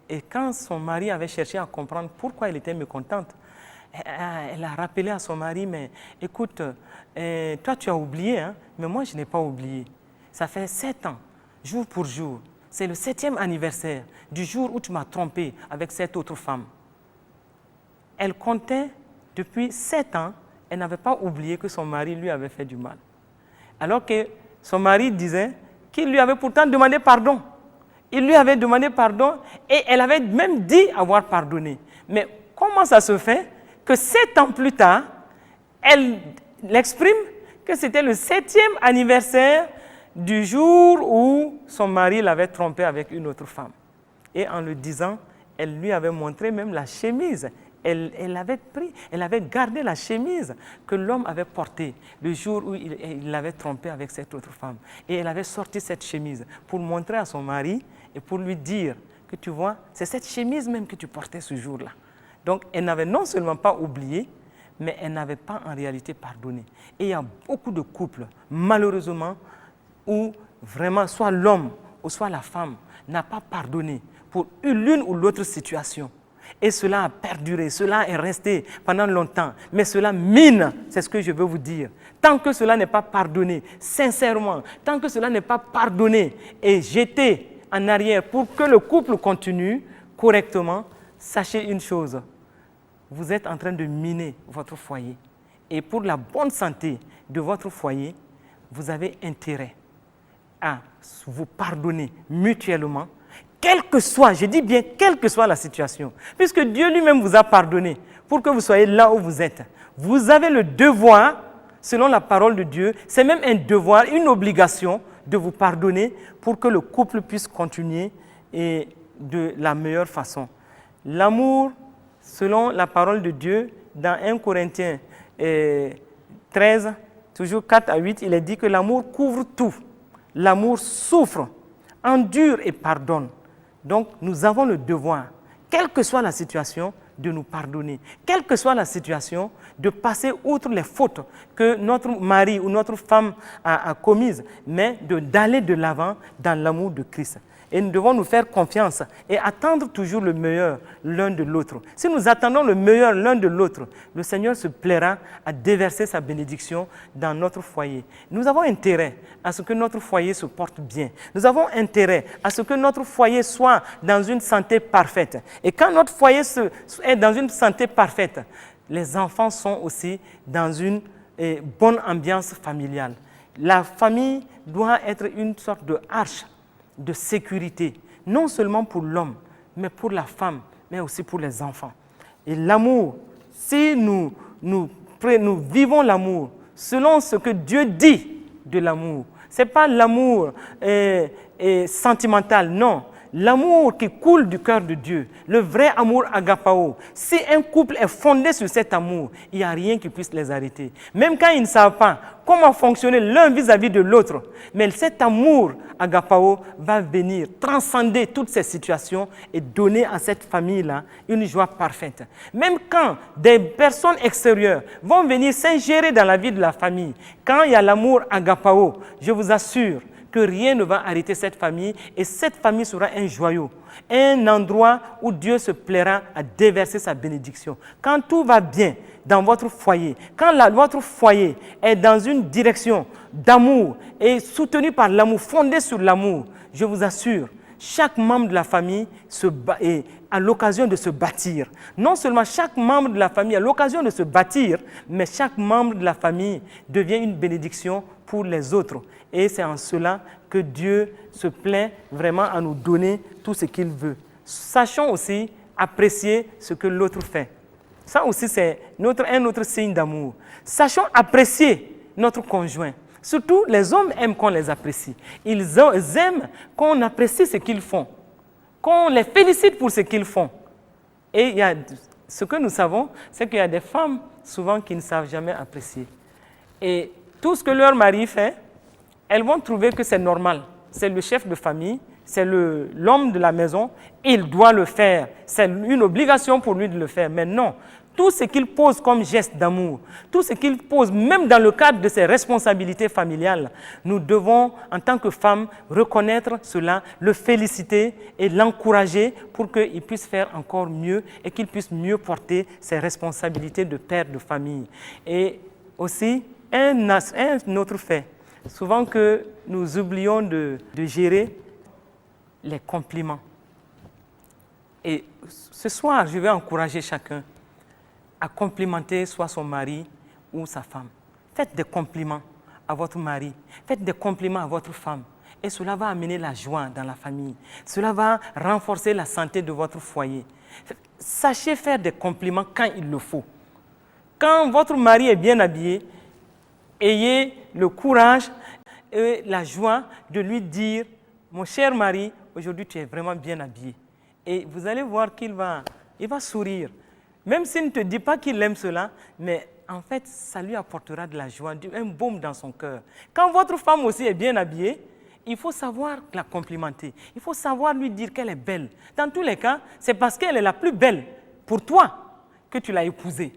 [SPEAKER 1] et quand son mari avait cherché à comprendre pourquoi elle était mécontente, elle a rappelé à son mari, mais écoute, toi tu as oublié, hein, mais moi je n'ai pas oublié. Ça fait 7 ans, jour pour jour. C'est le 7e anniversaire du jour où tu m'as trompé avec cette autre femme. Elle comptait depuis 7 ans, elle n'avait pas oublié que son mari lui avait fait du mal. Alors que son mari disait qu'il lui avait pourtant demandé pardon. Il lui avait demandé pardon et elle avait même dit avoir pardonné. Mais comment ça se fait que 7 ans plus tard, elle exprime que c'était le 7e anniversaire du jour où son mari l'avait trompé avec une autre femme. Et en le disant, elle lui avait montré même la chemise. Elle avait gardé la chemise que l'homme avait portée le jour où il l'avait trompée avec cette autre femme. Et elle avait sorti cette chemise pour montrer à son mari et pour lui dire que tu vois, c'est cette chemise même que tu portais ce jour-là. Donc elle n'avait non seulement pas oublié, mais elle n'avait pas en réalité pardonné. Et il y a beaucoup de couples, malheureusement, où vraiment soit l'homme ou soit la femme n'a pas pardonné pour l'une ou l'autre situation. Et cela a perduré, cela est resté pendant longtemps. Mais cela mine, c'est ce que je veux vous dire. Tant que cela n'est pas pardonné, sincèrement, tant que cela n'est pas pardonné et jeté en arrière pour que le couple continue correctement, sachez une chose, vous êtes en train de miner votre foyer. Et pour la bonne santé de votre foyer, vous avez intérêt à vous pardonner mutuellement, quelle que soit, je dis bien, quelle que soit la situation, puisque Dieu lui-même vous a pardonné pour que vous soyez là où vous êtes. Vous avez le devoir, selon la parole de Dieu, c'est même un devoir, une obligation de vous pardonner pour que le couple puisse continuer et de la meilleure façon. L'amour, selon la parole de Dieu, dans 1 Corinthiens 13, toujours 4 à 8, il est dit que l'amour couvre tout. L'amour souffre, endure et pardonne. Donc, nous avons le devoir, quelle que soit la situation, de nous pardonner. Quelle que soit la situation, de passer outre les fautes que notre mari ou notre femme a commises, mais d'aller de l'avant dans l'amour de Christ. Et nous devons nous faire confiance et attendre toujours le meilleur l'un de l'autre. Si nous attendons le meilleur l'un de l'autre, le Seigneur se plaira à déverser sa bénédiction dans notre foyer. Nous avons intérêt à ce que notre foyer se porte bien. Nous avons intérêt à ce que notre foyer soit dans une santé parfaite. Et quand notre foyer est dans une santé parfaite, les enfants sont aussi dans une bonne ambiance familiale. La famille doit être une sorte de arche de sécurité, non seulement pour l'homme, mais pour la femme, mais aussi pour les enfants. Et l'amour, si nous vivons l'amour selon ce que Dieu dit de l'amour, ce n'est pas l'amour sentimental, non. L'amour qui coule du cœur de Dieu, le vrai amour agapao. Si un couple est fondé sur cet amour, il n'y a rien qui puisse les arrêter. Même quand ils ne savent pas comment fonctionner l'un vis-à-vis de l'autre, mais cet amour agapao va venir transcender toutes ces situations et donner à cette famille-là une joie parfaite. Même quand des personnes extérieures vont venir s'ingérer dans la vie de la famille, quand il y a l'amour agapao, je vous assure que rien ne va arrêter cette famille et cette famille sera un joyau, un endroit où Dieu se plaira à déverser sa bénédiction. Quand tout va bien dans votre foyer, quand votre foyer est dans une direction d'amour et soutenu par l'amour, fondé sur l'amour, je vous assure, chaque membre de la famille a l'occasion de se bâtir. Non seulement chaque membre de la famille a l'occasion de se bâtir, mais chaque membre de la famille devient une bénédiction pour les autres. Et c'est en cela que Dieu se plaît vraiment à nous donner tout ce qu'il veut. Sachons aussi apprécier ce que l'autre fait. Ça aussi, c'est un autre signe d'amour. Sachons apprécier notre conjoint. Surtout, les hommes aiment qu'on les apprécie. Ils aiment qu'on apprécie ce qu'ils font, qu'on les félicite pour ce qu'ils font. Et ce que nous savons, c'est qu'il y a des femmes souvent qui ne savent jamais apprécier. Et tout ce que leur mari fait, elles vont trouver que c'est normal. C'est le chef de famille, c'est l'homme de la maison, il doit le faire. C'est une obligation pour lui de le faire. Mais non, tout ce qu'il pose comme geste d'amour, tout ce qu'il pose, même dans le cadre de ses responsabilités familiales, nous devons, en tant que femmes, reconnaître cela, le féliciter et l'encourager pour qu'il puisse faire encore mieux et qu'il puisse mieux porter ses responsabilités de père de famille. Et aussi, un autre fait, souvent que nous oublions de gérer les compliments. Et ce soir, je vais encourager chacun à complimenter soit son mari ou sa femme. Faites des compliments à votre mari, faites des compliments à votre femme. Et cela va amener la joie dans la famille. Cela va renforcer la santé de votre foyer. Sachez faire des compliments quand il le faut. Quand votre mari est bien habillé, ayez le courage et la joie de lui dire « Mon cher mari, aujourd'hui tu es vraiment bien habillé. » Et vous allez voir qu'il va sourire. Même s'il ne te dit pas qu'il aime cela, mais en fait, ça lui apportera de la joie, un baume dans son cœur. Quand votre femme aussi est bien habillée, il faut savoir la complimenter. Il faut savoir lui dire qu'elle est belle. Dans tous les cas, c'est parce qu'elle est la plus belle pour toi que tu l'as épousée.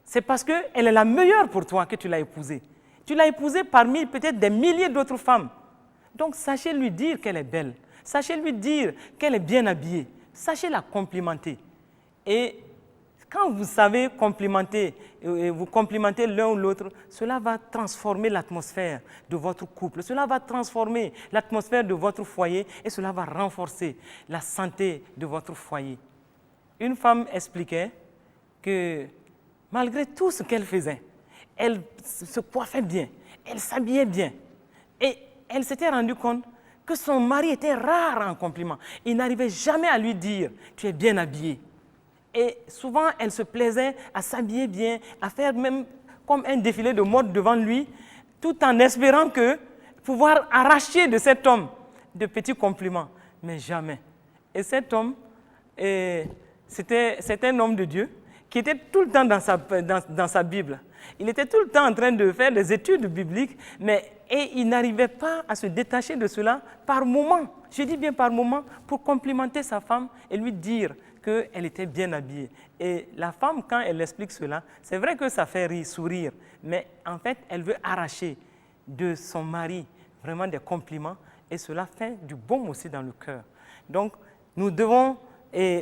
[SPEAKER 1] C'est parce qu'elle est la meilleure pour toi que tu l'as épousée. Tu l'as épousée parmi peut-être des milliers d'autres femmes. Donc, sachez lui dire qu'elle est belle. Sachez lui dire qu'elle est bien habillée. Sachez la complimenter. Et quand vous savez complimenter, vous complimentez l'un ou l'autre, cela va transformer l'atmosphère de votre couple, cela va transformer l'atmosphère de votre foyer et cela va renforcer la santé de votre foyer. Une femme expliquait que malgré tout ce qu'elle faisait, elle se coiffait bien, elle s'habillait bien et elle s'était rendue compte que son mari était rare en compliment. Il n'arrivait jamais à lui dire « tu es bien habillé ». Et souvent, elle se plaisait à s'habiller bien, à faire même comme un défilé de mode devant lui, tout en espérant pouvoir arracher de cet homme de petits compliments. Mais jamais. Et cet homme, c'est un homme de Dieu qui était tout le temps dans sa Bible. Il était tout le temps en train de faire des études bibliques, et il n'arrivait pas à se détacher de cela par moment. Je dis bien par moment, pour complimenter sa femme et lui dire qu'elle était bien habillée. Et la femme, quand elle explique cela, c'est vrai que ça fait sourire, mais en fait, elle veut arracher de son mari vraiment des compliments et cela fait du baume aussi dans le cœur. Donc, nous devons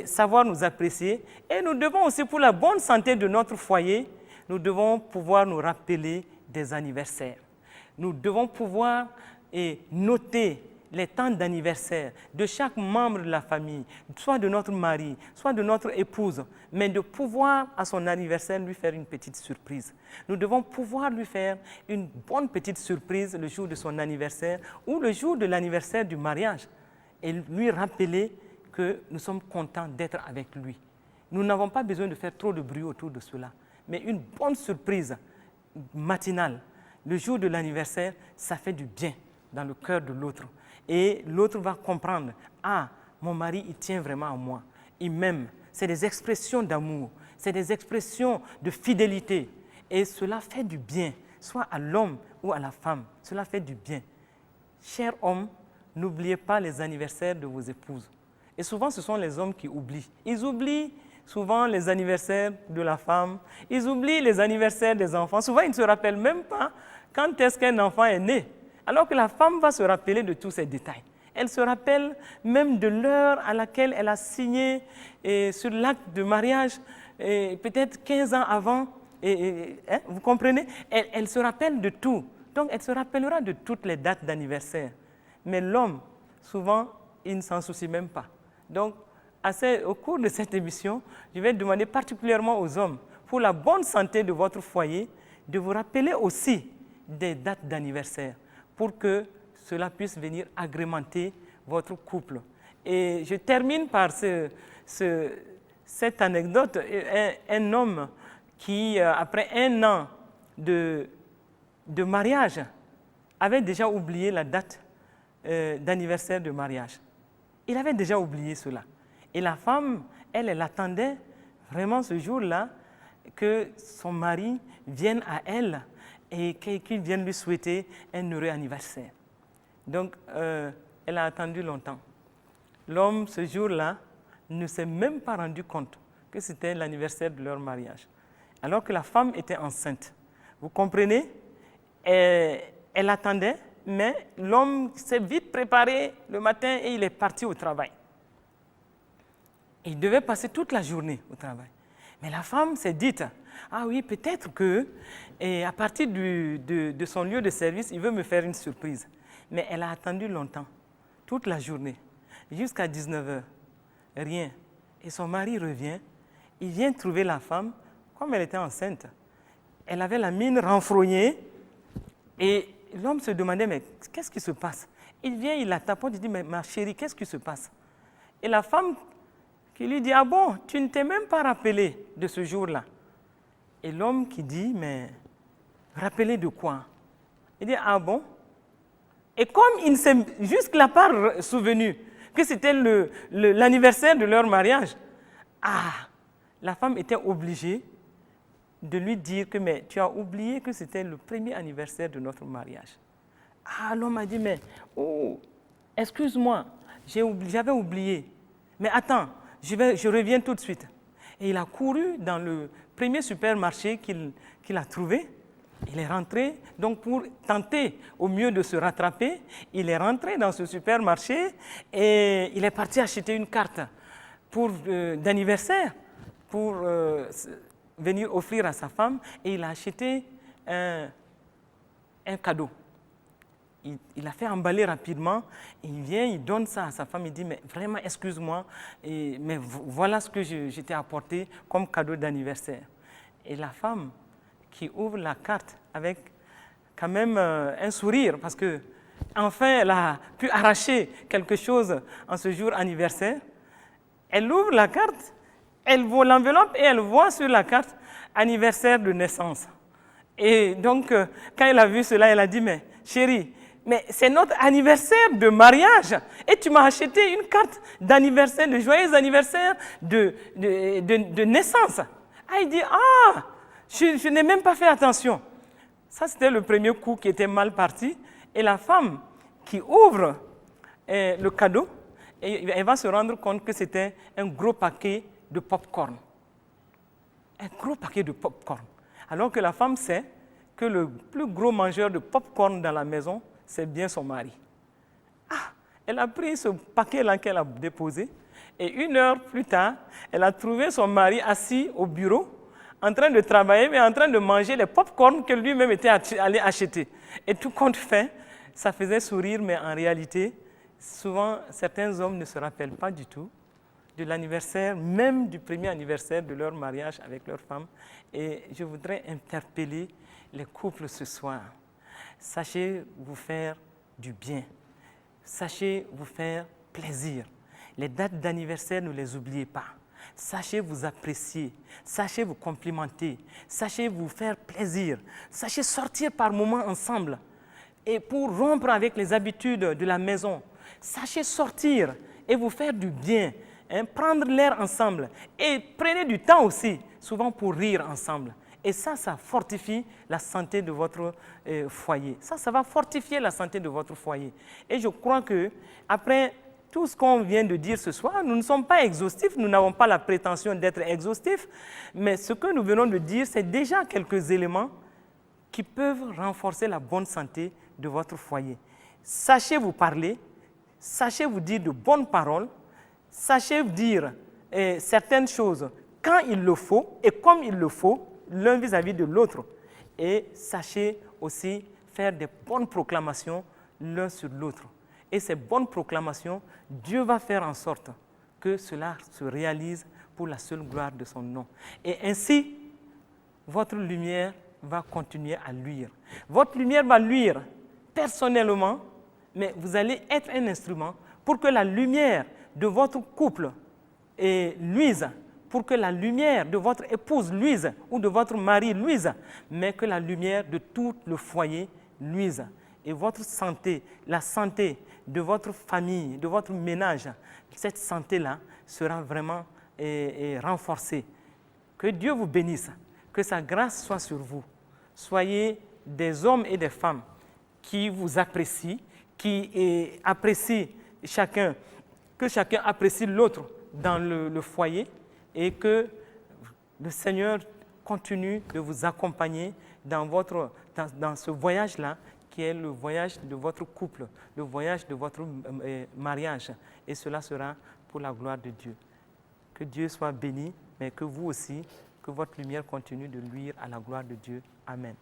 [SPEAKER 1] savoir nous apprécier et nous devons aussi, pour la bonne santé de notre foyer, nous devons pouvoir nous rappeler des anniversaires. Nous devons pouvoir noter les temps d'anniversaire de chaque membre de la famille, soit de notre mari, soit de notre épouse, mais de pouvoir à son anniversaire lui faire une petite surprise. Nous devons pouvoir lui faire une bonne petite surprise le jour de son anniversaire ou le jour de l'anniversaire du mariage et lui rappeler que nous sommes contents d'être avec lui. Nous n'avons pas besoin de faire trop de bruit autour de cela, mais une bonne surprise matinale, le jour de l'anniversaire, ça fait du bien dans le cœur de l'autre. Et l'autre va comprendre, ah, mon mari, il tient vraiment à moi, il m'aime. C'est des expressions d'amour, c'est des expressions de fidélité. Et cela fait du bien, soit à l'homme ou à la femme, cela fait du bien. Chers hommes, n'oubliez pas les anniversaires de vos épouses. Et souvent, ce sont les hommes qui oublient. Ils oublient souvent les anniversaires de la femme, ils oublient les anniversaires des enfants. Souvent, ils ne se rappellent même pas quand est-ce qu'un enfant est né. Alors que la femme va se rappeler de tous ces détails. Elle se rappelle même de l'heure à laquelle elle a signé sur l'acte de mariage, peut-être 15 ans avant. Vous comprenez? Elle se rappelle de tout. Donc, elle se rappellera de toutes les dates d'anniversaire. Mais l'homme, souvent, ils ne s'en soucient même pas. Donc, au cours de cette émission, je vais demander particulièrement aux hommes, pour la bonne santé de votre foyer, de vous rappeler aussi des dates d'anniversaire pour que cela puisse venir agrémenter votre couple. Et je termine par cette anecdote. Un homme qui, après 1 an de mariage, avait déjà oublié la date d'anniversaire de mariage. Il avait déjà oublié cela. Et la femme, elle attendait vraiment ce jour-là que son mari vienne à elle et qu'il vienne lui souhaiter un heureux anniversaire. Donc, elle a attendu longtemps. L'homme, ce jour-là, ne s'est même pas rendu compte que c'était l'anniversaire de leur mariage, alors que la femme était enceinte. Vous comprenez? Elle attendait, mais l'homme s'est vite préparé le matin et il est parti au travail. Il devait passer toute la journée au travail. Mais la femme s'est dite, ah oui, peut-être que, à partir de son lieu de service, il veut me faire une surprise. Mais elle a attendu longtemps, toute la journée, jusqu'à 19h. Rien. Et son mari revient, il vient trouver la femme, comme elle était enceinte. Elle avait la mine renfrognée, et l'homme se demandait, mais qu'est-ce qui se passe? Il vient, il la tapote, il dit, mais ma chérie, qu'est-ce qui se passe? Et la femme qui lui dit, ah bon, tu ne t'es même pas rappelé de ce jour-là. Et l'homme qui dit, mais rappelé de quoi? Il dit, ah bon? Et comme il ne s'est jusque-là pas souvenu que c'était l'anniversaire de leur mariage, la femme était obligée de lui dire que, mais tu as oublié que c'était le premier anniversaire de notre mariage. L'homme a dit, mais, excuse-moi, j'avais oublié. Mais attends, je reviens tout de suite. Et il a couru dans le premier supermarché qu'il a trouvé. Il est rentré, donc pour tenter au mieux de se rattraper, il est rentré dans ce supermarché et il est parti acheter une carte d'anniversaire pour venir offrir à sa femme, et il a acheté un cadeau. Il a fait emballer rapidement, et il vient, il donne ça à sa femme, il dit, mais vraiment, excuse-moi, mais voilà ce que je t'ai apporté comme cadeau d'anniversaire. Et la femme qui ouvre la carte avec quand même un sourire, parce que enfin elle a pu arracher quelque chose en ce jour anniversaire, elle ouvre la carte, elle voit l'enveloppe et elle voit sur la carte anniversaire de naissance. Et donc, quand elle a vu cela, elle a dit, mais chérie, mais c'est notre anniversaire de mariage et tu m'as acheté une carte d'anniversaire, de joyeux anniversaire de naissance. Il dit, je n'ai même pas fait attention. Ça, c'était le premier coup qui était mal parti. Et la femme qui ouvre le cadeau, elle va se rendre compte que c'était un gros paquet de pop-corn. Un gros paquet de pop-corn. Alors que la femme sait que le plus gros mangeur de pop-corn dans la maison, c'est bien son mari. Elle a pris ce paquet-là qu'elle a déposé, et 1 heure plus tard, elle a trouvé son mari assis au bureau, en train de travailler, mais en train de manger les pop-corn que lui-même était allé acheter. Et tout compte fait, ça faisait sourire, mais en réalité, souvent, certains hommes ne se rappellent pas du tout de l'anniversaire, même du premier anniversaire de leur mariage avec leur femme. Et je voudrais interpeller les couples ce soir. Sachez vous faire du bien. Sachez vous faire plaisir. Les dates d'anniversaire, ne les oubliez pas. Sachez vous apprécier, sachez vous complimenter, sachez vous faire plaisir, sachez sortir par moments ensemble. Et pour rompre avec les habitudes de la maison, sachez sortir et vous faire du bien, prendre l'air ensemble. Et prenez du temps aussi, souvent pour rire ensemble. Et ça fortifie la santé de votre foyer. Ça va fortifier la santé de votre foyer. Et je crois que après tout ce qu'on vient de dire ce soir, nous ne sommes pas exhaustifs, nous n'avons pas la prétention d'être exhaustifs, mais ce que nous venons de dire, c'est déjà quelques éléments qui peuvent renforcer la bonne santé de votre foyer. Sachez vous parler, sachez vous dire de bonnes paroles, sachez dire certaines choses quand il le faut et comme il le faut, l'un vis-à-vis de l'autre. Et sachez aussi faire des bonnes proclamations l'un sur l'autre. et ces bonnes proclamations, Dieu va faire en sorte que cela se réalise pour la seule gloire de son nom. Et ainsi, votre lumière va continuer à luire. Votre lumière va luire personnellement, mais vous allez être un instrument pour que la lumière de votre couple luise, pour que la lumière de votre épouse luise ou de votre mari luise, mais que la lumière de tout le foyer luise. Et votre santé, la santé de votre famille, de votre ménage, cette santé-là sera vraiment renforcée. Que Dieu vous bénisse, que sa grâce soit sur vous. Soyez des hommes et des femmes qui vous apprécient, qui apprécient chacun, que chacun apprécie l'autre dans le foyer et que le Seigneur continue de vous accompagner dans ce voyage-là qui est le voyage de votre couple, le voyage de votre mariage. Et cela sera pour la gloire de Dieu. Que Dieu soit béni, mais que vous aussi, que votre lumière continue de luire à la gloire de Dieu. Amen.